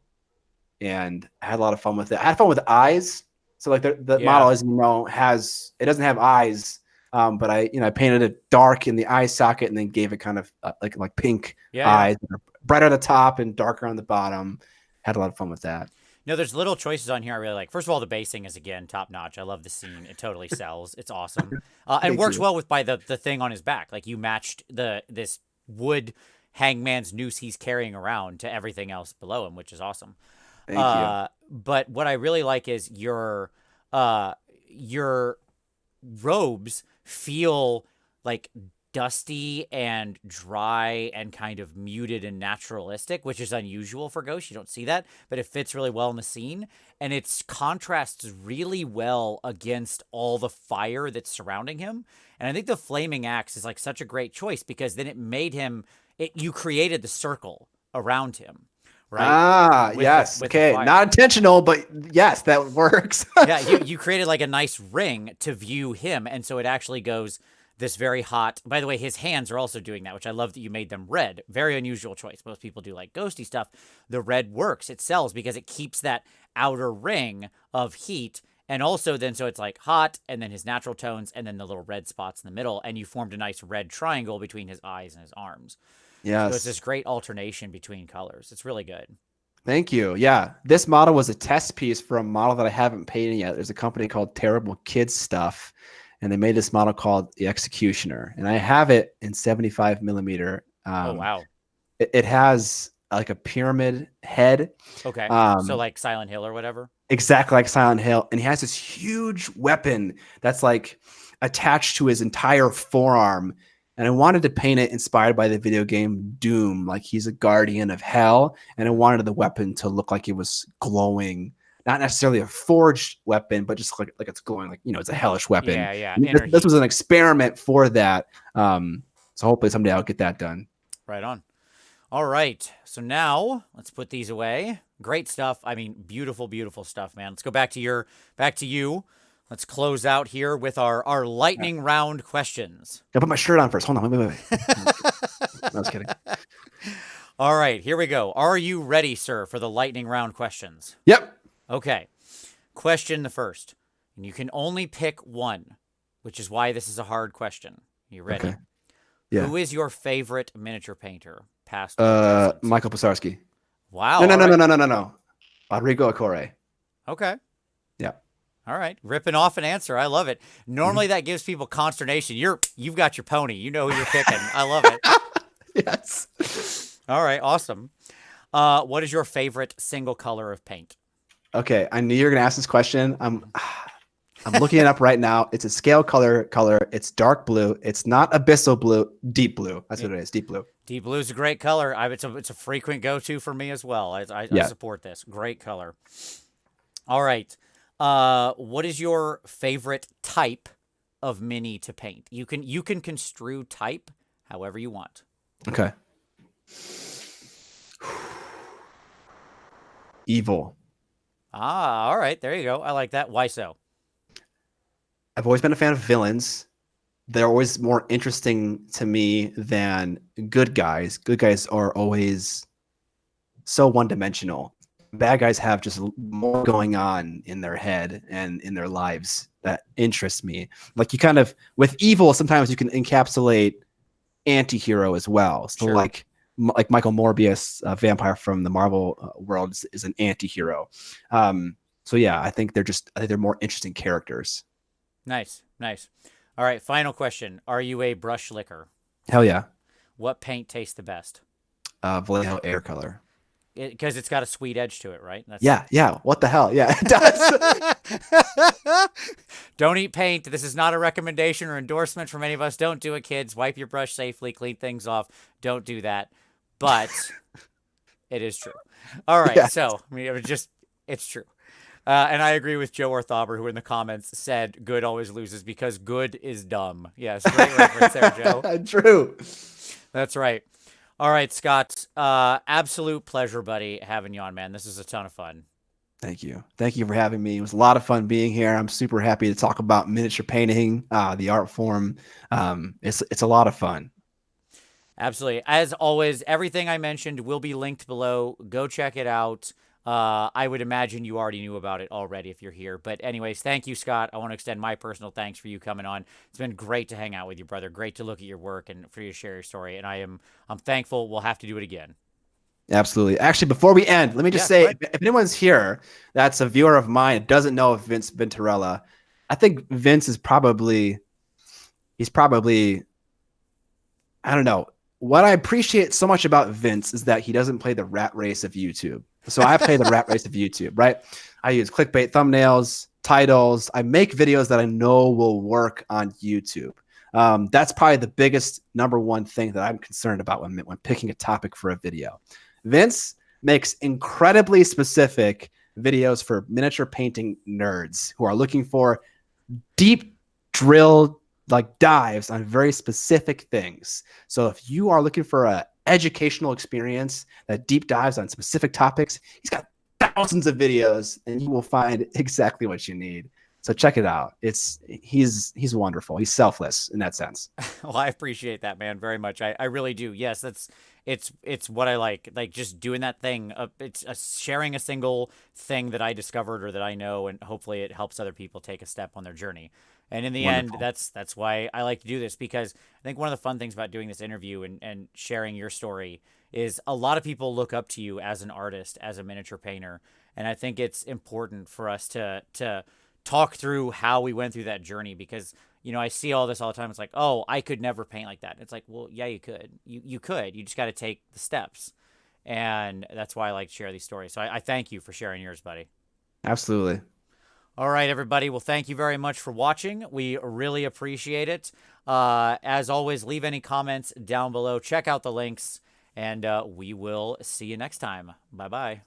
I had a lot of fun with it. I had fun with the eyes. So like the model, as you know, it doesn't have eyes. But I painted it dark in the eye socket and then gave it kind of like pink eyes, brighter on the top and darker on the bottom. Had a lot of fun with that. No, there's little choices on here I really like. First of all, the basing is again top notch. I love the scene. It totally sells. It's awesome. And works well with the thing on his back. Like you matched this wood hangman's noose he's carrying around to everything else below him, which is awesome. Thank you. But what I really like is your robes feel like dusty and dry and kind of muted and naturalistic, which is unusual for Ghost. You don't see that, but it fits really well in the scene. And it contrasts really well against all the fire that's surrounding him. And I think the flaming axe is like such a great choice because then it made him, you created the circle around him. Right? Yes. Okay. Not intentional, but yes, that works. Yeah, you created like a nice ring to view him. And so it actually goes this very hot. By the way, his hands are also doing that, which I love that you made them red. Very unusual choice. Most people do like ghosty stuff. The red works. It sells because it keeps that outer ring of heat. And also then, so it's like hot and then his natural tones and then the little red spots in the middle. And you formed a nice red triangle between his eyes and his arms. Yes. So it's this great alternation between colors. It's really good. Thank you. Yeah. This model was a test piece for a model that I haven't painted yet. There's a company called Terrible Kids Stuff, and they made this model called the Executioner. And I have it in 75 millimeter. Oh, wow. It has like a pyramid head. Okay. So like Silent Hill or whatever? Exactly like Silent Hill. And he has this huge weapon that's like attached to his entire forearm. And I wanted to paint it inspired by the video game Doom, like he's a guardian of hell. And I wanted the weapon to look like it was glowing, not necessarily a forged weapon, but just like it's glowing, like, it's a hellish weapon. Yeah. This was an experiment for that. So hopefully someday I'll get that done. Right on. All right. So now let's put these away. Great stuff. I mean, beautiful, beautiful stuff, man. Let's go back to you. Let's close out here with our lightning round questions. I'll put my shirt on first. Hold on. Wait. No, I was kidding. All right, here we go. Are you ready, sir, for the lightning round questions? Yep. Okay. Question the first. And you can only pick one, which is why this is a hard question. You ready? Okay. Yeah. Who is your favorite miniature painter, past or present? Michael Pisarski. Wow. No. Rodrigo Acore. Okay. Yeah. All right, ripping off an answer. I love it. Normally that gives people consternation. You've got your pony. You know who you're picking. I love it. Yes. All right, awesome. What is your favorite single color of paint? Okay, I knew you were gonna ask this question. I'm looking it up right now. It's a scale color. It's dark blue. It's not abyssal blue, deep blue. That's what it is, deep blue. Deep blue is a great color. It's a frequent go-to for me as well. I Yeah. support this. Great color. All right. What is your favorite type of mini to paint? You can construe type however you want. Okay. Evil. Ah, all right. There you go. I like that. Why so? I've always been a fan of villains. They're always more interesting to me than good guys. Good guys are always so one-dimensional. Bad guys have just more going on in their head and in their lives that interests me. Like you kind of with evil, sometimes you can encapsulate anti-hero as well. So Sure. like Michael Morbius, a vampire from the Marvel world, is an anti-hero. So yeah, I think they're more interesting characters. Nice. Nice. All right. Final question. Are you a brush licker? Hell yeah. What paint tastes the best? Vallejo air color. Because it's got a sweet edge to it, right? Yeah. What the hell? Yeah, it does. Don't eat paint. This is not a recommendation or endorsement from any of us. Don't do it, kids. Wipe your brush safely. Clean things off. Don't do that. But it is true. All right. Yeah. So, I mean, it's true. And I agree with Joe Orthober, who in the comments said good always loses because good is dumb. Yes, great reference there, Joe. True. That's right. All right, Scott. Absolute pleasure, buddy, having you on, man. This is a ton of fun. Thank you. Thank you for having me. It was a lot of fun being here. I'm super happy to talk about miniature painting, the art form. It's a lot of fun. Absolutely. As always, everything I mentioned will be linked below. Go check it out. I would imagine you already knew about it already if you're here. But anyways, thank you, Scott. I want to extend my personal thanks for you coming on. It's been great to hang out with you, brother. Great to look at your work and for you to share your story. And I'm thankful we'll have to do it again. Absolutely. Actually, before we end, let me just say, if anyone's here that's a viewer of mine and doesn't know of Vince Venturella, I think Vince is he's probably, I don't know. What I appreciate so much about Vince is that he doesn't play the rat race of YouTube. So I play the rat race of YouTube, right? I use clickbait thumbnails, titles. I make videos that I know will work on YouTube. That's probably the biggest number one thing that I'm concerned about when picking a topic for a video. Vince makes incredibly specific videos for miniature painting nerds who are looking for deep drill dives on very specific things. So if you are looking for a educational experience that deep dives on specific topics, he's got thousands of videos and you will find exactly what you need. So check it out. He's wonderful. He's selfless in that sense. Well, I appreciate that, man, very much. I really do. Yes, it's what I like just doing that thing. It's sharing a single thing that I discovered or that I know, and hopefully it helps other people take a step on their journey. And in the Wonderful. end, that's why I like to do this, because I think one of the fun things about doing this interview and sharing your story is a lot of people look up to you as an artist, as a miniature painter, and I think it's important for us to talk through how we went through that journey, because I see all this all the time. It's like, oh, I could never paint like that. It's like, well, yeah, you could. You could. You just got to take the steps. And that's why I like to share these stories. So I thank you for sharing yours, buddy. Absolutely. All right, everybody. Well, thank you very much for watching. We really appreciate it. As always, leave any comments down below. Check out the links, and we will see you next time. Bye-bye.